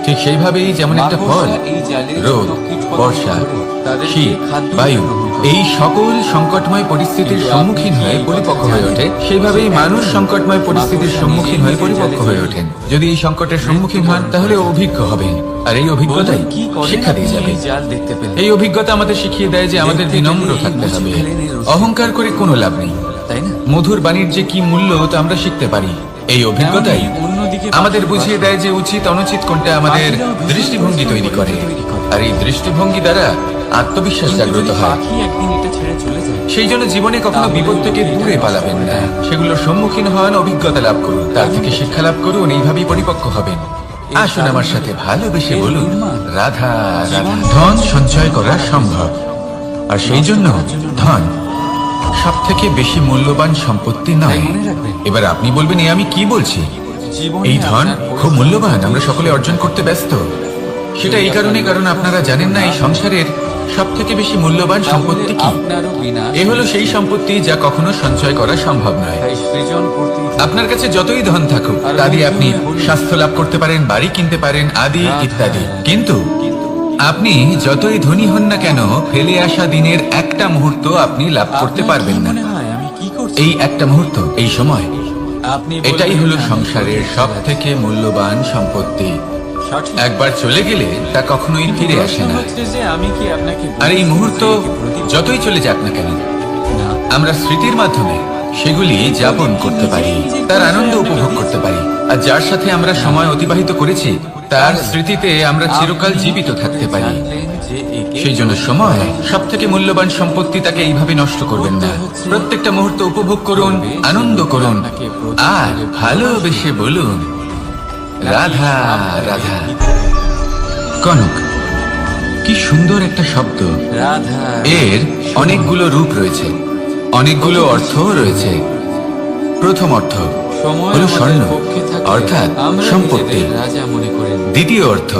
ঠিক সেইভাবেই যেমন একটা ফল, রোদ, বর্ষা, শীত, বায়ু, এই সকল সংকটময় পরিস্থিতির সম্মুখীন হয়ে পরিপক্ক হয়ে ওঠে, সেইভাবেই মানুষ সংকটময় পরিস্থিতির সম্মুখীন হয়ে পরিপক্ক হয়ে ওঠেন। যদি এই সংকটের সম্মুখীন হন তাহলে অভিজ্ঞ হবেন, আর এই অভিজ্ঞতাই শিক্ষা দিয়ে যাবে। এই অভিজ্ঞতা আমাদের শিখিয়ে দেয় যে আমাদের বিনম্র থাকতে হবে। অহংকার করে কোনো লাভ নেই, তাই না? মধুর বাণীর যে কি মূল্য তা আমরা শিখতে পারি। এই অভিজ্ঞতাই আমাদের বুঝিয়ে দেয় যে উচিত অনুচিত কোনটা আমাদের দৃষ্টিভঙ্গি তৈরি করে, আর এই দৃষ্টিভঙ্গি দ্বারা আত্মবিশ্বাস জাগ্রত হয়। সেই জন্য জীবনে কখনো বিপদ থেকে দূরে পালাবেন না, সেগুলোর সম্মুখীন হন, অভিজ্ঞতা লাভ করুন, তার থেকে শিক্ষা লাভ করুন, এইভাবেই পরিপক্ক হবেন। আসুন আমার সাথে ভালোবেসে বলুন, রাধা, রাধা। ধন সঞ্চয় করা সম্ভব, আর সেই জন্য ধন সব থেকে বেশি মূল্যবান সম্পত্তি নয়। এবার আপনি বলবেন, আমি কি বলছি? এই ধন খুব মূল্যবান, আমরা সকলে অর্জন করতে ব্যস্ত। সেটা এই কারণে, কারণ আপনারা জানেন না এই সংসারের সব থেকে বেশি মূল্যবান সম্পত্তি কি? আপনারও বিনাশ। এ হলো সেই সম্পত্তি যা কখনো সঞ্চয় করা সম্ভব নয়। তাই সৃজন করতে আপনার কাছে যতই ধন থাকুক তা দিয়ে আপনি স্বাস্থ্য লাভ করতে পারেন, বাড়ি কিনতে পারেন, আদি ইত্যাদি। কিন্তু আপনি যতই ধনী হন না কেন, ফেলে আসা দিনের একটা মুহূর্ত আপনি লাভ করতে পারবেন না। মনে হয় আমি কি করছি? এই একটা মুহূর্ত, এই সময়, আপনি এটাই বলবেন হলো আমি সংসারের সঠিক সব আছি। থেকে মূল্যবান সম্পত্তি। সঠিক। একবার চলে গেলে তা কখনোই ফিরে আসে প্রশ্ন না। হচ্ছে যে আমি কি আপনাকে আর এই বলছি মুহূর্ত যে একে প্রতিদিন- যতই চলে যাক না কেন, না। আমরা স্মৃতির মাধ্যমে সেগুলি যাপন করতে পারি, তার আনন্দ উপভোগ করতে পারি। আর যার সাথে আমরা সময় অতিবাহিত করেছি তার স্মৃতিতে আমরা চিরকাল জীবিত থাকতে পারি। জানলেন যে একে সেই জন্য সময় সব থেকে মূল্যবান সম্পত্তি, তাকে এইভাবে নষ্ট করবেন না। প্রত্যেকটা মুহূর্ত উপভোগ করুন, আনন্দ করুন, আর ভালোবেসে বলুন রাধা রাধা। কনক, কি সুন্দর একটা শব্দ। রাধা এর অনেকগুলো রূপ রয়েছে, অনেকগুলো অর্থও রয়েছে। প্রথম অর্থ সময় হলো আমাদের স্বর্ণ, পক্ষে থাকলে অর্থাৎ আমরা সম্পত্তি। নিজেদের রাজা মনে করেন। দ্বিতীয় অর্থ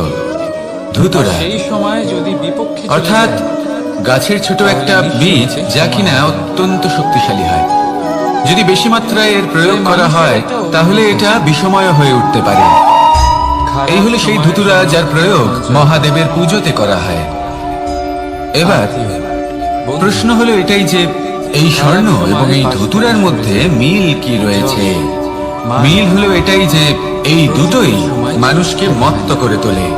ধুতরা, সেই সময় যদি বিপক্ষে চলে অর্থাৎ যায়, গাছের ছোট একটা বীজ যা কিনা অত্যন্ত শক্তিশালী হয়। যদি বেশি মাত্রায় এর প্রয়োগ করা হয় তাহলে এটা বিষময় হয়ে উঠতে পারে। খারাপ এই হলো সেই সময় ধুতুরা যার প্রয়োগ মহাদেবের পুজোতে করা হয়। এবার বন্ধু, প্রশ্ন হলো এটাই যে এই স্বর্ণ এবং এই ধুতুরার মধ্যে মিল কি রয়েছে? মিল হলো এটাই যে এই দুটোই মানুষকে মত্ত করে তোলে।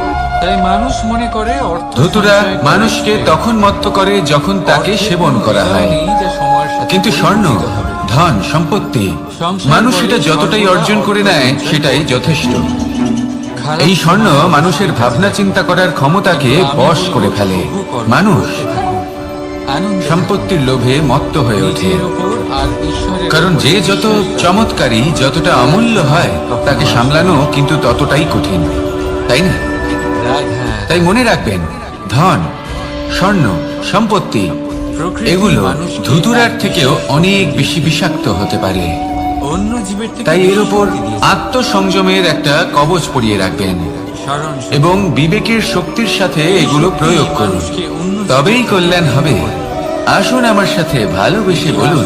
তাই মানুষ মনে করে অর্থ ধুতুরা সঞ্চয় করে মানুষকে তখন মত্ত করে যখন তাকে সেবন করা হয়, নেই যে সময়ের সাথে কিন্তু স্বর্ণ, পরিবর্তিত হবে। ধন, সম্পত্তি মানুষ এটা যতটাই অর্জন করে নেয় সেটাই যথেষ্ট। খারাপ এই স্বর্ণ মানুষের ভাবনা চিন্তা করার ক্ষমতাকে বশ করে ফেলে। মানুষ আনন্দ সম্পত্তির লোভে মত্ত হয়ে ওঠে, নিজের উপর আর ঈশ্বরের কারণ উপর যে যত বিশ্বাস করে। চমৎকারী, যতটা অমূল্য হয় তাকে সামলানো কিন্তু ততটাই কঠিন, তাই না? রাধা, তাই মনে রাখবেন, ধন, স্বর্ণ, সম্পত্তি প্রকৃতি এগুলো মানুষকে ধুতুরার এক থেকেও অনেক বেশি বিষাক্ত হতে পারে। অন্য জীবের থেকে তাই এর উপর শক্তি দিয়েছে। আত্মসংযমের একটা কবচ পরিয়ে রাখবেন স্মরণ শক্তি। এবং বিবেকের শক্তির সাথে এগুলো প্রয়োগ করুন, মানুষকে অন্য তবেই কল্যাণ হবে। আসুন আমার সাথে ভালোবেসে বলুন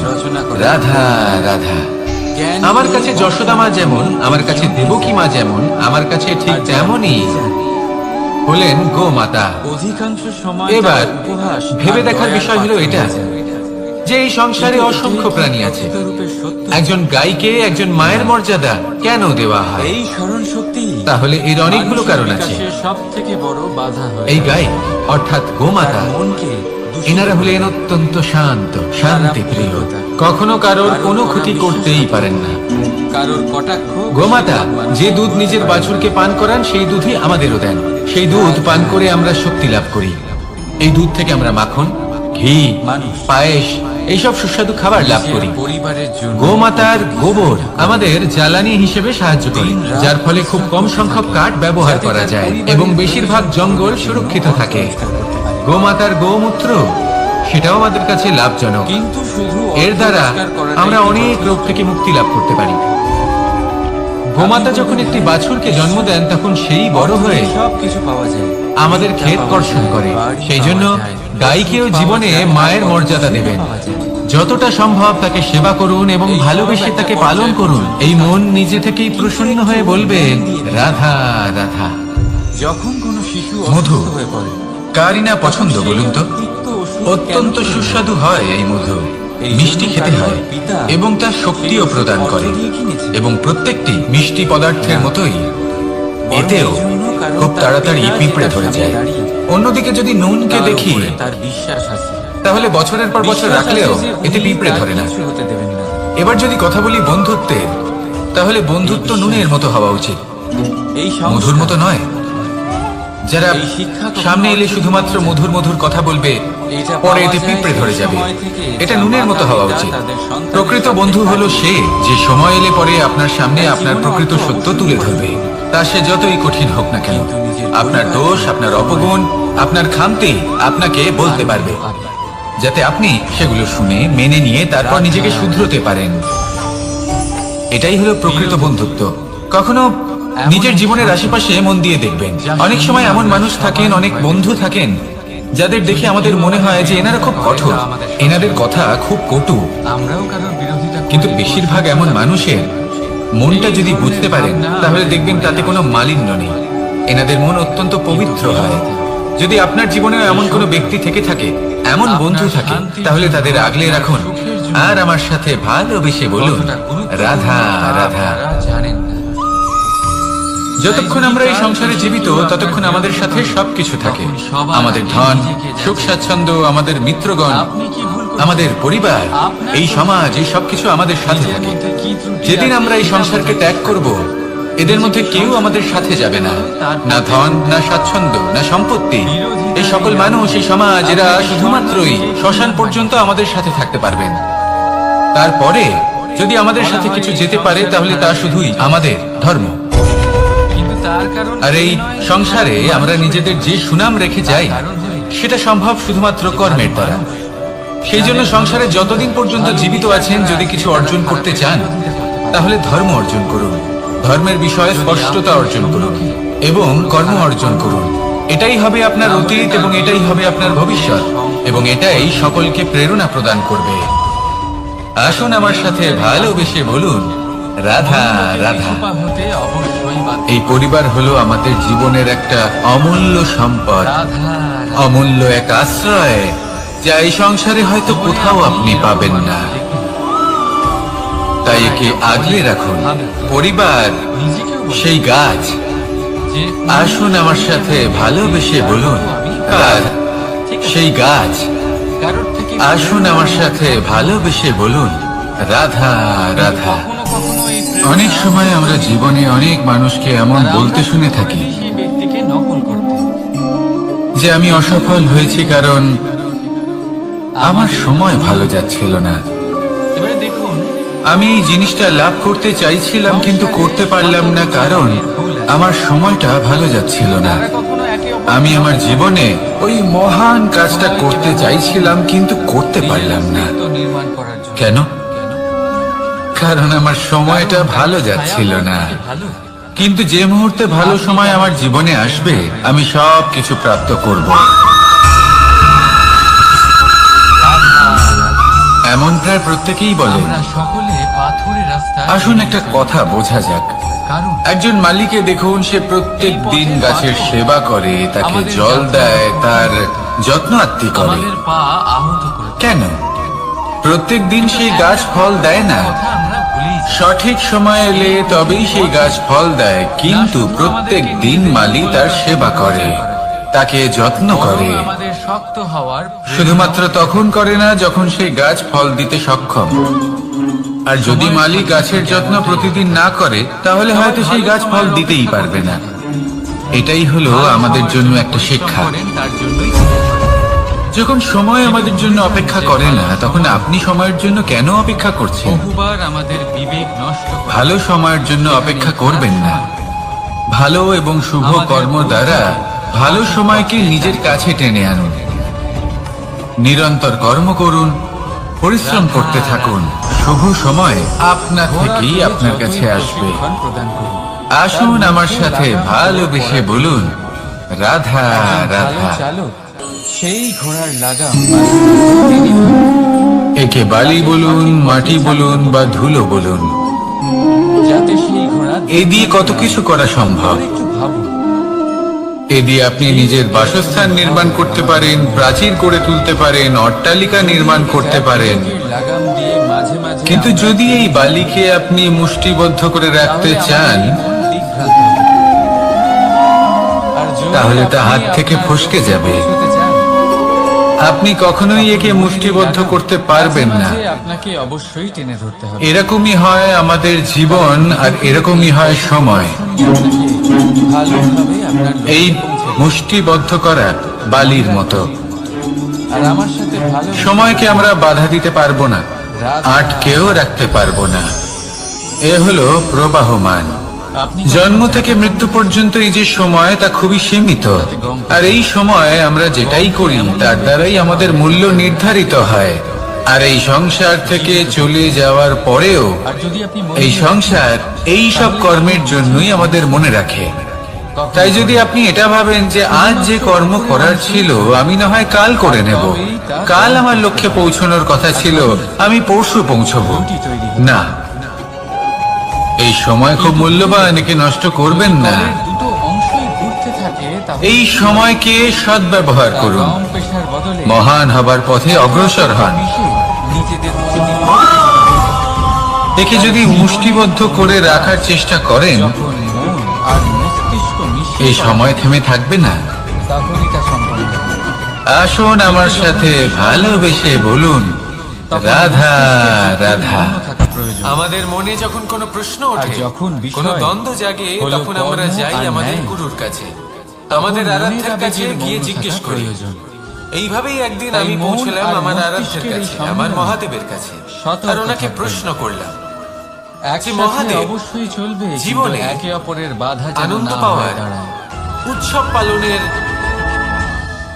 রাধা রাধা। জ্ঞান আমার কাছে যশোদা মা যেমন, আমার কাছে দেবকী মা যেমন, আমার কাছে ঠিক তেমনই হলেন গোমাতা। অধিকাংশ সময় এবার তার উপহাস ভেবে আর দেখার দয়ার বিষয় হলো পাত্র এটা হয়ে যায়। যে এই সংসারে অসংখ্য প্রাণী আছে, রূপে সত্য একজন গাইকে একজন মায়ের মর্যাদা কেন দেওয়া হয়? এই স্মরণ শক্তি তাহলে এর অনেকগুলো কারণ আছে। সব থেকে বড় বাধা হয় এই গাই অর্থাৎ গোমাতা, মনকে এনারা হলেন অত্যন্ত শান্ত, শান্তি প্রিয়, কখনো কারোর কোনো ক্ষতি করতেই পারেন না। কারোর কটাক্ষ গোমাতা যে দুধ নিজের বাছুরকে পান করান সেই দুধই আমাদেরও দেন। সেই দুধ পান করে আমরা শক্তি লাভ করি। এই দুধ থেকে আমরা মাখন, ঘি, পায়েস, এইসব সুস্বাদু খাবার লাভ করি। পরিবারের জন্য গোমাতার গোবর আমাদের জ্বালানি হিসেবে সাহায্য করে, যার ফলে খুব কম সংখ্যক কাঠ ব্যবহার করা যায় এবং বেশিরভাগ জঙ্গল সুরক্ষিত থাকে। গোমাতার গোমূত্র সেটাও আমাদের কাছে লাভজনক। কিন্তু শুধু এর দ্বারা অপরিষ্কার করাটাই আমরা কি অনেক যথেষ্ট? রোগ থেকে মুক্তি লাভ করতে পারি। গোমাতা যখন একটি বাছুরকে জন্ম দেন তখন সেই বড় হয়ে সবকিছু পাওয়া যায়। আমাদের ক্ষেত কর্ষণ করে। সেই জন্য গাইকেও জীবনে মায়ের মর্যাদা দেবেন। যতটা সম্ভব তাকে সেবা করুন এবং ভালোবেসে তাকে পালন করুন। এই মন নিজে থেকেই প্রসন্ন হয়ে বলবে রাধা রাধা। যখন কোনো শিশু মধু অসুস্থ হয়ে পড়ে, কারই না পছন্দ বলুন তো? তিক্ত ওষুধ অত্যন্ত কেন খেতে সুস্বাদু হয় এই মধু, এই মিষ্টি জন্য খেতে তার হয় পিতা এবং তার শক্তিও প্রদান করে। অর্থ দিয়ে কিনেছে। এবং প্রত্যেকটি মিষ্টি পদার্থের মতোই বরং এতেও এই জন্য কারণ খুব তার তাড়াতাড়ি পিতা পিঁপড়ে যেটা ধরে সামনে যায়। দাঁড়িয়ে, অন্যদিকে যদি নুনকে তার দেখি উপরে তার বিশ্বাস আছে। তাহলে বছরের পর বছর বিশ্বাস রাখলেও আছে যে এতে উনি পিঁপড়ে তার ধরে না। কিছু হতে দেবেন না। এবার যদি কথা বলি বন্ধুত্বের, তাহলে বন্ধুত্ব নুনের মতো হওয়া উচিত, এই মধুর মতো নয়। যারা এই শিক্ষা কখনো সামনে এলে অর্জন শুধুমাত্র করা মধুর মধুর কথা বলবে, এটা পরে পাওয়া এতে যায় পিঁপড়ে সেই ধরে যাবে। সময় থেকে এটা যা নুনের মতো হওয়া মাতা-পিতা উচিত। তাদের সন্তানের প্রকৃত সাথে বন্ধু হলো থাকে। সে যে সময় এলে পরে আপনার সামনে আপনার জীবনে প্রকৃত অর্থ সত্য অবশ্যই তুলে প্রয়োজন। ধরবে। তা সে যতই কঠিন হোক না কেন, কিন্তু নিজের আপনার পরিবার, দোষ, আপনার অপগুণ, আপনার খামতি আপনাকে বলতে পারবে, যাতে আপনি সেগুলো শুনে মেনে নিয়ে তারপর নিজেকে শুধরোতে পারেন। এটাই হলো প্রকৃত বন্ধুত্ব। কখনো নিজের জীবনের আশেপাশে মন দিয়ে দেখবেন, অনেক সময় এমন মানুষ থাকেন, অনেক বন্ধু থাকেন যাদের দেখে আমাদের মনে হয় যে এনারা খুব কঠোর, এনাদের কথা খুব কটু। আমরাও কারোর বিরোধিতা কিন্তু বেশিরভাগ এমন মানুষের মনটা যদি বুঝতে পারেন তাহলে দেখবেন তাতে কোনো মালিন্য নেই। এনাদের মন অত্যন্ত পবিত্র হয়। যদি আপনার জীবনেও এমন কোনো ব্যক্তি থেকে থাকে, এমন বন্ধু থাকে, তাহলে তাদের আগলে রাখুন আর আমার সাথে ভালোবেসে বলুন, রাধা রাধা। জানেন না। যতক্ষণ আমরা এই সংসারে জীবিত ততক্ষণ আমাদের সাথে সবকিছু থাকে। আমাদের ধন, সুখ স্বাচ্ছন্দ্য, আমাদের মিত্রগণ, আপনি কি ভুল করছেন? আমাদের পরিবার, এই সমাজ, এই সবকিছু আমাদের সাথে থাকে। যেদিন আমরা এই সংসারকে ত্যাগ করব, এদের মধ্যে কেউ আমাদের সাথে যাবে না। না ধন, না স্বাচ্ছন্দ্য, না সম্পত্তি। এই সকল মানুষ, এই সমাজ, এরা শুধুমাত্রই শ্মশান পর্যন্ত আমাদের সাথে থাকতে পারবেন। তারপরে যদি আমাদের সাথে কিছু যেতে পারে তাহলে তা শুধুই আমাদের ধর্ম। কিন্তু তার কারণ আর এই সংসারে আমরা নিজেদের যে সুনাম রেখে যাই সেটা সম্ভব শুধুমাত্র কর্মের দ্বারা। সেই জন্য সংসারে যতদিন পর্যন্ত জীবিত আছেন, যদি কিছু অর্জন করতে চান তাহলে ধর্ম অর্জন করুন, ধর্মের বিষয়ে স্পষ্টতা অর্জন করুন এবং কর্ম অর্জন করুন। এটাই হবে আপনার অতীত এবং এটাই হবে আপনার ভবিষ্যৎ, এবং এটাই সকলকে প্রেরণা প্রদান করবে। আসুন আমার সাথে ভালোবেসে বলুন, রাধা রাধা। কৃপা হতে অবশ্যই বাধ্য। এই পরিবার হলো আমাদের জীবনের একটা অমূল্য সম্পদ, রাধা অমূল্য এক আশ্রয়, যা এই সংসারে হয়তো কোথাও আপনি পাবেন না। তাই একে আগলে রাখুন। পরিবার নিজেকেও বলুন সেই গাছ। যে আসুন আমার সাথে ভালোবেসে বলুন, আর সেই গাছ। কারোর থেকে আসুন আমার সাথে ভালোবেসে বলুন, রাধা রাধা। কখনো কখনো এই প্রেরণা অনেক সময় আমরা জীবনে অনেক মানুষকে এমন বলতে শুনে থাকি সেই ব্যক্তিকে নকল করতে। যে আমি অসফল হয়েছি কারণ আমার সময় ভালো যাচ্ছিল না। এবারে দেখুন, আমি এই জিনিসটা লাভ করতে চাইছিলাম কিন্তু করতে পারলাম না কারণ আমার সময়টা ভালো যাচ্ছিল না। তারা কখনো একে অপরকে আমি আমার জীবনে ওই মহান কাজটা করতে চাইছিলাম কিন্তু করতে পারলাম না। তো নির্মাণ করার জন্য। কেন? কারণ আমার সময়টা ভালো যাচ্ছিল না। ভালো কিন্তু যে মুহূর্তে ভালো সময় আমার জীবনে আসবে, আমি সব কিছু প্রাপ্ত করব। এমন প্রায় প্রত্যেকেই বলে। আমরা সকলে পাথরের রাস্তায় আসুন একটা কথা বোঝা যাক। কারণ একজন মালিককে দেখুন, সে প্রত্যেক দিন গাছের সেবা করে, তাকে জল দেয়, তার যত্ন আত্তি করে। আমাদের পা আহত করে কেন? প্রত্যেক দিন সেই গাছ ফল দেয় না। কথা আমরা ভুলি। সঠিক সময় এলে তবেই সেই গাছ ফল দেয়, কিন্তু প্রত্যেক দিন মালি তার সেবা করে, তাকে যত্ন করে। আমাদের শক্ত হওয়ার শুধুমাত্র তখন করে না যখন সেই গাছ ফল দিতে সক্ষম। আর যদি মালি গাছের যত্ন প্রতিদিন না করে তাহলে হয়তো সেই গাছ ফল দিতেই পারবে না। এটাই হলো আমাদের জন্য একটা শিক্ষা। করেন তার জন্যই যখন সময় আমাদের জন্য অপেক্ষা করে না, তখন আপনি সময়ের জন্য কেন অপেক্ষা করছেন? বহুবার আমাদের বিবেক নষ্ট করে। ভালো সময়ের জন্য অপেক্ষা করবেন না। ভালো এবং শুভ কর্ম দ্বারা ভালো সময়কে নিজের কাছে টেনে আনুন। নিরন্তর কর্ম করুন, পরিশ্রম করতে থাকুন। শুভ সময় আপনা থেকেই আপনার কাছে আসবে। প্রদান করুন। আসুন আমার সাথে ভালোবেসে বলুন, রাধা রাধা। চালক সেই ঘোড়ার লাগাম একে বালি বলুন, মাটি বলুন বা ধুলো বলুন, যাতে সেই ঘোড়া এ দিয়ে কত কিছু করা সম্ভব। একটু ভাবুন, এ দিয়ে আপনি নিজের বাসস্থান নির্মাণ করতে পারেন, প্রাচীর করে তুলতে পারেন, অট্টালিকা নির্মাণ করতে পারেন। লাগাম দিয়ে মাঝে মাঝে কিন্তু যদি এই বালিকে আপনি মুষ্টিবদ্ধ করে রাখতে চান, তাহলে তা হাত থেকে ফসকে যাবে। আপনি কখনোই একে মুষ্টিবদ্ধ করতে পারবেন না। আপনাকে অবশ্যই টেনে ধরতে হবে। এরকমই হয় আমাদের জীবন, আর এরকমই হয় সময়। ভালোভাবে আপনার এই মুষ্টিবদ্ধ করা বালির মতো। আর আমার সাথে ভালো সময়কে আমরা বাধা দিতে পারবো না, আটকেও রাখতে পারবো না। এ হলো প্রবাহমান। আপনি জন্ম থেকে মৃত্যু পর্যন্ত এই যে সময়, তা খুবই সীমিত। আর এই সময় আমরা যেটাই করি তার দ্বারাই আমাদের মূল্য নির্ধারিত হয়। আর এই সংসার থেকে চলে যাওয়ার পরেও আর যদি আপনি এই সংসার এই সব কর্মের জন্যই আমাদের মনে রাখে। তাই যদি আপনি এটা ভাবেন যে আজ যে কর্ম করার ছিল আমি না হয় কাল করে নেব, কাল আমার লক্ষ্যে পৌঁছানোর কথা ছিল আমি পরশু পৌঁছবো, না, এই সময় খুব মূল্যবান, একে নষ্ট করবেন না। দুটো অংশই ঘুরতে থাকে, তাহলে এই সময়কে সদ্ব্যবহার করুন, কম পেশার বদলে মহান হবার পথে অগ্রসর হন। নিজেদের প্রতি একে যদি মুষ্টিবদ্ধ করে রাখার চেষ্টা করেন, যখন মন আর মস্তিষ্ক মিশে এই সময় থেমে থাকবে না। তখনই তা সম্পন্ন হবে। আসুন আমার সাথে ভালোবেসে বলুন, রাধা রাধা। থাকা প্রয়োজন। আমাদের মনে যখন কোনো প্রশ্ন ওঠে, যখন বিষয় কোনো দ্বন্দ্ব জাগে, হলো তখন আমরা কর্ম যাই আর আমাদের ন্যায়, গুরুর কাছে, তখন আমাদের আরাধ্যের মনের কাছে আবেগের গিয়ে মগ্ন জিজ্ঞেস থাকা করি। প্রয়োজন। এইভাবেই একদিন তাই আমি মন পৌঁছলাম আর আমার আরাধ্যের মস্তিষ্কের এই কাছে, সম্মিলন আমার মহাদেবের কাছে, সতর্ক আর ওনাকে থাকবেন। প্রশ্ন করলাম একসাথে মহাদেব, অবশ্যই চলবে, কিন্তু জীবনে একে অপরের বাধা যেন আনন্দ না পাওয়ার, হয়ে দাঁড়ায়। উৎসব পালনের,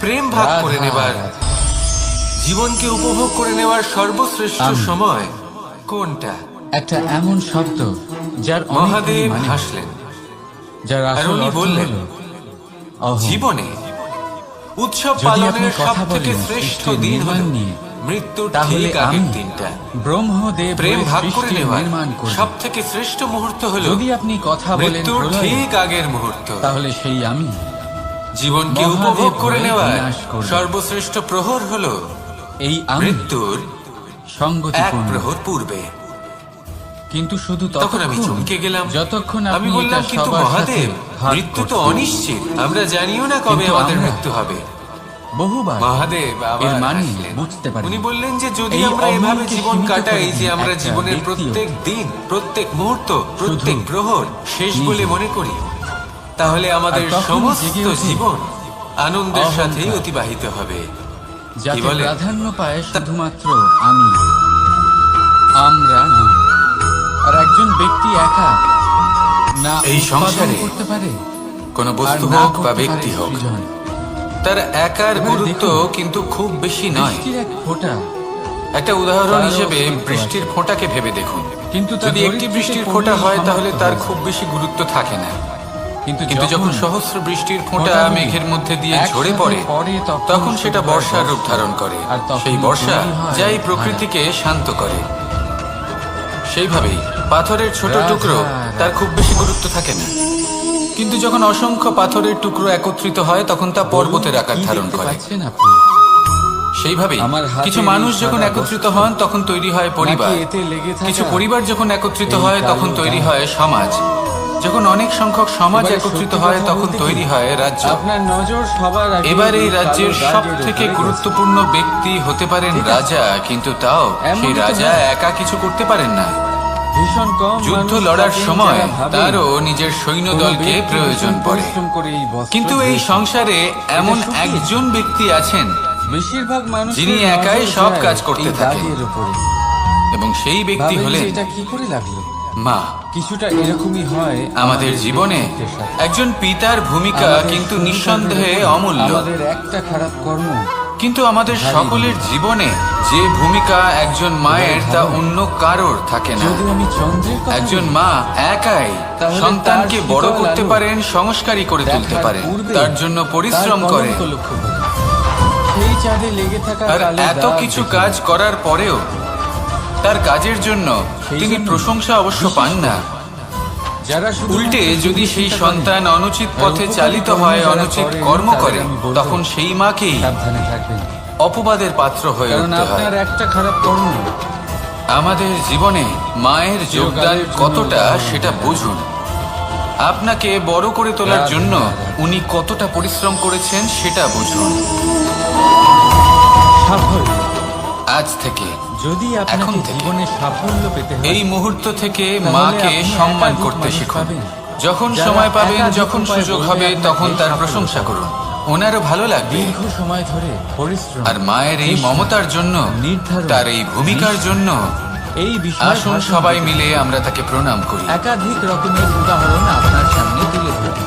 প্রেম ভাগ করে রাধা, নেবার, রাধা। জীবনকে উপভোগ করে নেওয়ার সর্বশ্রেষ্ঠ আমি। সময় কোনটা? একটা এমন শব্দ যার অনেকগুলি মহাদেব মানে, হাসলেন, যার আর আসল উনি অর্থ বললেন, হলো অহং। জীবনে উৎসব যদি আপনি পালনের কথা সব থেকে বলেন শ্রেষ্ঠ সৃষ্টির দিন হল নির্মাণ নিয়ে, মৃত্যুর তাহলে ঠিক আগের আমি দিনটা। ব্রহ্মদেব প্রেম হয়ে ভাগ করে সৃষ্টির নেওয়ার নির্মাণ করব। সব থেকে শ্রেষ্ঠ মুহূর্ত হলো যদি আপনি কথা বলেন মৃত্যুর প্রলয়ে, ঠিক আগের মুহূর্ত। তাহলে সেই আমি জীবনকে মহাদেব উপভোগ করে হয়ে নেওয়ার বিনাশ করব। সর্বশ্রেষ্ঠ প্রহর হলো এই আমি মৃত্যুর এক সঙ্গতিপূর্ণ। প্রহর পূর্বে। কিন্তু শুধু তখন আমি ততক্ষণ, চমকে গেলাম। যতক্ষণ আমি আপনি বললাম, এটা কিন্তু সবার সাথে মহাদেব, ভাগ মৃত্যু তো করছেন। অনিশ্চিত, আমরা জানিও না কবে কিন্তু আমাদের আমরা মৃত্যু হবে। বহুবার মহাদেব আবার এর মানে হাসলেন। বুঝতে পারি। উনি বললেন যে যদি এই আমরা এভাবে অমলকে জীবন সীমিত কাটাই করে যে আমরা একটা জীবনের ব্যক্তিও প্রত্যেক দিন, প্রত্যেক মুহূর্ত, প্রত্যেক শুধু প্রহর শেষ নিজে। বলে মনে করি, তাহলে আমাদের আর তখনই সমস্ত জেগে ওঠে জীবন আনন্দের অহংকার। সাথেই অতিবাহিত হবে। যাতে বলে? প্রাধান্য পায় শুধুমাত্র আমি, আমরা নয়। আর একজন ব্যক্তি একা না এই উৎপাদন সংসারে করতে পারে, কোনো আর বস্তু না হোক করতে বা পারে ব্যক্তি হোক, সৃজন। তার একার এবার গুরুত্ব দেখুন, কিন্তু খুব বেশি নয়। বৃষ্টির এক ফোঁটা, একটা উদাহরণ তারও হিসেবে অস্তিত্ব বৃষ্টির আছে। ফোঁটাকে ভেবে দেখুন। কিন্তু তা যদি একটি দরিদ্রকে বৃষ্টির পড়লেই ফোঁটা হয় সমাপ্ত তাহলে তার হয়। খুব বেশি গুরুত্ব থাকে না, কিন্তু কিন্তু যখন সহস্র বৃষ্টির ফোঁটা ফোঁটাগুলি মেঘের মধ্যে দিয়ে ঝরে একসাথে পড়ে, পড়ে, তখন সেটা শুরু হয় বর্ষার রূপ বর্ষা। ধারণ করে। আর তখন সেই বর্ষা তৈরি হয় যাই ধারা। প্রকৃতিকে শান্ত করে। সেইভাবেই পাথরের ছোট রাধা, টুকরো তার খুব বেশি গুরুত্ব থাকে না, কিন্তু যখন অসংখ্য পাথরের টুকরো একত্রিত হয় তখন তা পর্বতের আকার কি ধারণ দেখতে করে। পাচ্ছেন আপনি? সেইভাবেই আমার হাতের কিছু এই মানুষ যখন সাদা একত্রিত বস্ত্র, হন তখন তৈরি হয় পরিবার, নাকি এতে লেগে থাকা কিছু পরিবার যখন একত্রিত এই হয় কালো তখন তৈরি দাগ? হয় সমাজ, যখন অনেক সংখ্যক সমাজ এবারে একত্রিত সত্যি হয় কথা তখন বলতে তৈরি কি, হয় রাজ্য। আপনার নজর সবার আগে এবার এই কালো রাজ্যের দাগের সব উপরে থেকে গেছে। গুরুত্বপূর্ণ ব্যক্তি হতে পারেন ঠিক আছে। রাজা, কিন্তু তাও এমনই সেই তো রাজা হয়। একা কিছু করতে পারেন না। ভীষণ কম যুদ্ধ মানুষ লড়ার থাকেন সময় যারা ভাবেন তারও নিজের কোনো সৈন্যদলকে ব্যক্তি প্রয়োজন ভীষণ পড়ে। পরিশ্রম করে এই বস্ত্র কিন্তু এই ধুয়েছে। সংসারে এমন শুকিয়ে। একজন ব্যক্তি আছেন বেশিরভাগ মানুষ যিনি একাই সব কাজ করতে থাকেন। এবং সেই ব্যক্তি হলেন এটা কি করে লাগলো? মা। কিছুটা এরকমই হয় আমাদের জীবনে ব্যক্তিত্বের সাথে। একজন পিতার ভূমিকা আমাদের কিন্তু শুরু নিঃসন্দেহে থেকে অমূল্য, আমাদের একটা খারাপ কর্ম কিন্তু আমাদের সকলের জীবনে যে ভূমিকা একজন মায়ের তা অন্য কারোর থাকে না। যদি আমি চন্দ্রের কথা একজন বলি, মা একাই তাহলে সন্তানকে তার বড় শীতল করতে আলো পারেন, সংস্কারী করে তুলতে দেখার পারেন, পূর্বে তার জন্য পরিশ্রম তার করে। কলঙ্ক লক্ষ্য করি। সেই চাঁদে লেগে থাকা আর কালো এত দাগ কিছু দেখে কাজ করার পরেও তার কাজের জন্য সেই তিনি জন্য প্রশংসা অবশ্য পান না। যারা শুধুমাত্র উল্টে যদি সেই চিন্তা সন্তান করেন, অনুচিত আর পথে উপকারী চালিত কর্ম হয়, যারা অনুচিত করেন, কর্ম তাদের করে, আমি বলবো, তখন সেই মাকেই সাবধানে থাকবেন। অপবাদের পাত্র হয়ে কারণ উঠতে হয়। আপনার একটা খারাপ কর্ম আমাদের জীবনে মায়ের যোগদান চিরকালের জন্য কতটা উদাহরণ সেটা হয়ে বুঝুন। আপনাকে বড় করে তোলার রাধা, জন্য রাধা। উনি কতটা পরিশ্রম করেছেন সেটা বুঝুন। সাফল্য। আজ থেকে, যদি এখন আপনাকে থেকে, জীবনে সাফল্য পেতে হয়, এই মুহূর্ত থেকে তাহলে মাকে আপনি সম্মান একাধিক করতে মানুষ শিখুন। পাবেন। যখন যারা সময় পাবেন, একাধিক যখন উপায়ে সুযোগ বলবে হবে, আপনাকে তখন তার সাফল্য প্রশংসা পাবেন। করুন। ওনারও ভালো লাগবে। দীর্ঘ সময় ধরে পরিশ্রম আর মায়ের এই চেষ্টা, মমতার জন্য, নির্ধারণ, তার এই ভূমিকার বিশ্বাস, জন্য এই বিষয় আসুন সবাই মিলে আমরা তাকে প্রণাম করি একাধিক রকমের উদাহরণ আপনার সামনে তুলে ধরি।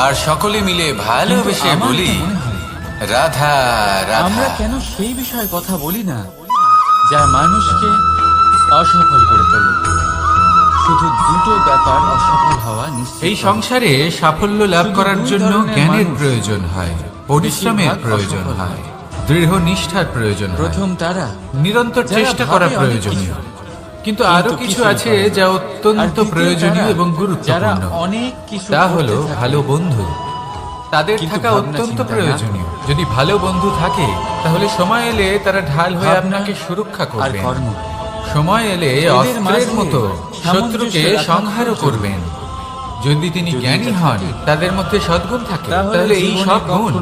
আর সকলে মিলে ভালোবেসে কিন্তু আমার বলি, তো মনে হয়, রাধা রাধা। আমরা কেন সেই বিষয়ে কথা বলি না যা মানুষকে অসফল করে তোলে? শুধু দুটো ব্যাপার অসফল হওয়া নিশ্চিত। এই সংসারে সাফল্য লাভ করার জন্য জ্ঞানের প্রয়োজন হয়, পরিশ্রমের প্রয়োজন হয়, দৃঢ় নিষ্ঠার প্রয়োজন হয়, প্রথম তারা নিরন্তর চেষ্টা করা প্রয়োজনীয়। কিন্তু আরো কিছু আছে যা অত্যন্ত প্রয়োজনীয় এবং গুরুত্বপূর্ণ। অনেক কিছু তা হলো ভালো বন্ধু। তাদের থাকা অত্যন্ত প্রয়োজনীয়। যদি ভালো বন্ধু থাকে তাহলে সময় এলে তারা ঢাল হয়ে আপনাকে সুরক্ষা আর করবে। কর্ম সময় এলে অস্ত্রের মতো শত্রুকে সংহারও করবেন। যদি তিনি জ্ঞানী হন, তাদের মধ্যে সদ্গুণ থাকে, তাহলে এই সব গুণ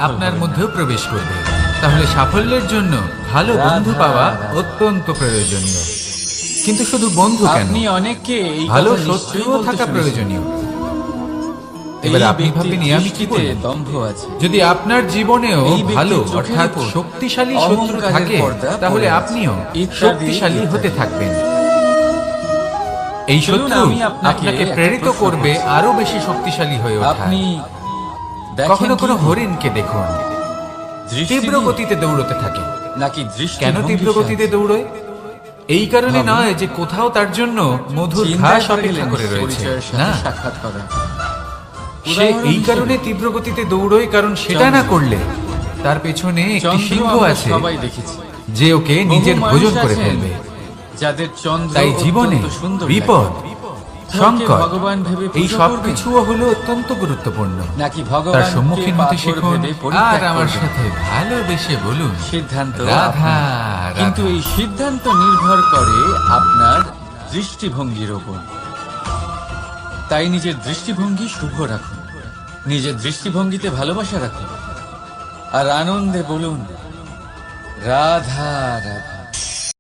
আপনার মধ্যেও প্রবেশ করবে। তাহলে সাফল্যের জন্য ভালো বন্ধু পাওয়া অত্যন্ত প্রয়োজনীয়। কিন্তু শুধু বন্ধু কেন, আপনি অনেককে এই ভালো কথা নিশ্চয়ই শত্রুও বলতে থাকা শুনেছেন। প্রয়োজনীয়। এই এবার আপনি ব্যক্তির ভাবেন আমি কি দৃষ্টিতে বলবো? দম্ভ আছে। যদি আপনার জীবনেও এই ব্যক্তির ভালো চোখের অর্থাৎ উপর শক্তিশালী শত্রু অহংকারের থাকে, পর্দা তাহলে পড়ে আছে। আপনিও ইত্যাদি, শক্তিশালী ইত্যাদি। হতে থাকবেন। এই চলুন শত্রু আমি আপনাকে আপনাকে একটা প্রেরিত প্রশ্ন করবে করছি। আরো বেশি শক্তিশালী হয়ে ওঠা। আপনি দেখেন কখনো কোনো কি? হরিণকে দেখুন দৃষ্টি তীব্র দিয়ে? গতিতে দৌড়তে থাকে। নাকি দৃষ্টি কেন তীব্র গতিতে দৌড়য়? এই কারণে ভাবুন। নয় যে কোথাও তার জন্য মধুর ঘাস অপেক্ষা করে রয়েছে, না, সাক্ষাৎ করা সে এই কারণে তীব্র গতিতে দৌড়য় কারণ সেটা না করলে তার পেছনে একটি সিংহ আছে সবাই দেখেছি, যে ওকে নিজের বহু ভোজন মানুষ করে আছেন ফেলবে। যাদের চন্দ্র তাই জীবনে অত্যন্ত সুন্দর বিপদ, লাগে। সংকট, ভগবান ভেবে এই পুজো সব করবেন? কিছুও হলো অত্যন্ত গুরুত্বপূর্ণ। নাকি তার ভগবান সম্মুখীন হতে শিখুন আর আমার সাথে সাথে ভালোবেসে বলুন সিদ্ধান্ত রাধা আপনার। কিন্তু রাধা। এই সিদ্ধান্ত নির্ভর করে আপনার দৃষ্টিভঙ্গির ওপর। তাই নিজের দৃষ্টিভঙ্গি শুভ রাখুন, নিজের দৃষ্টিভঙ্গিতে ভালোবাসা রাখুন, আর আনন্দে বলুন রাধা রাধা।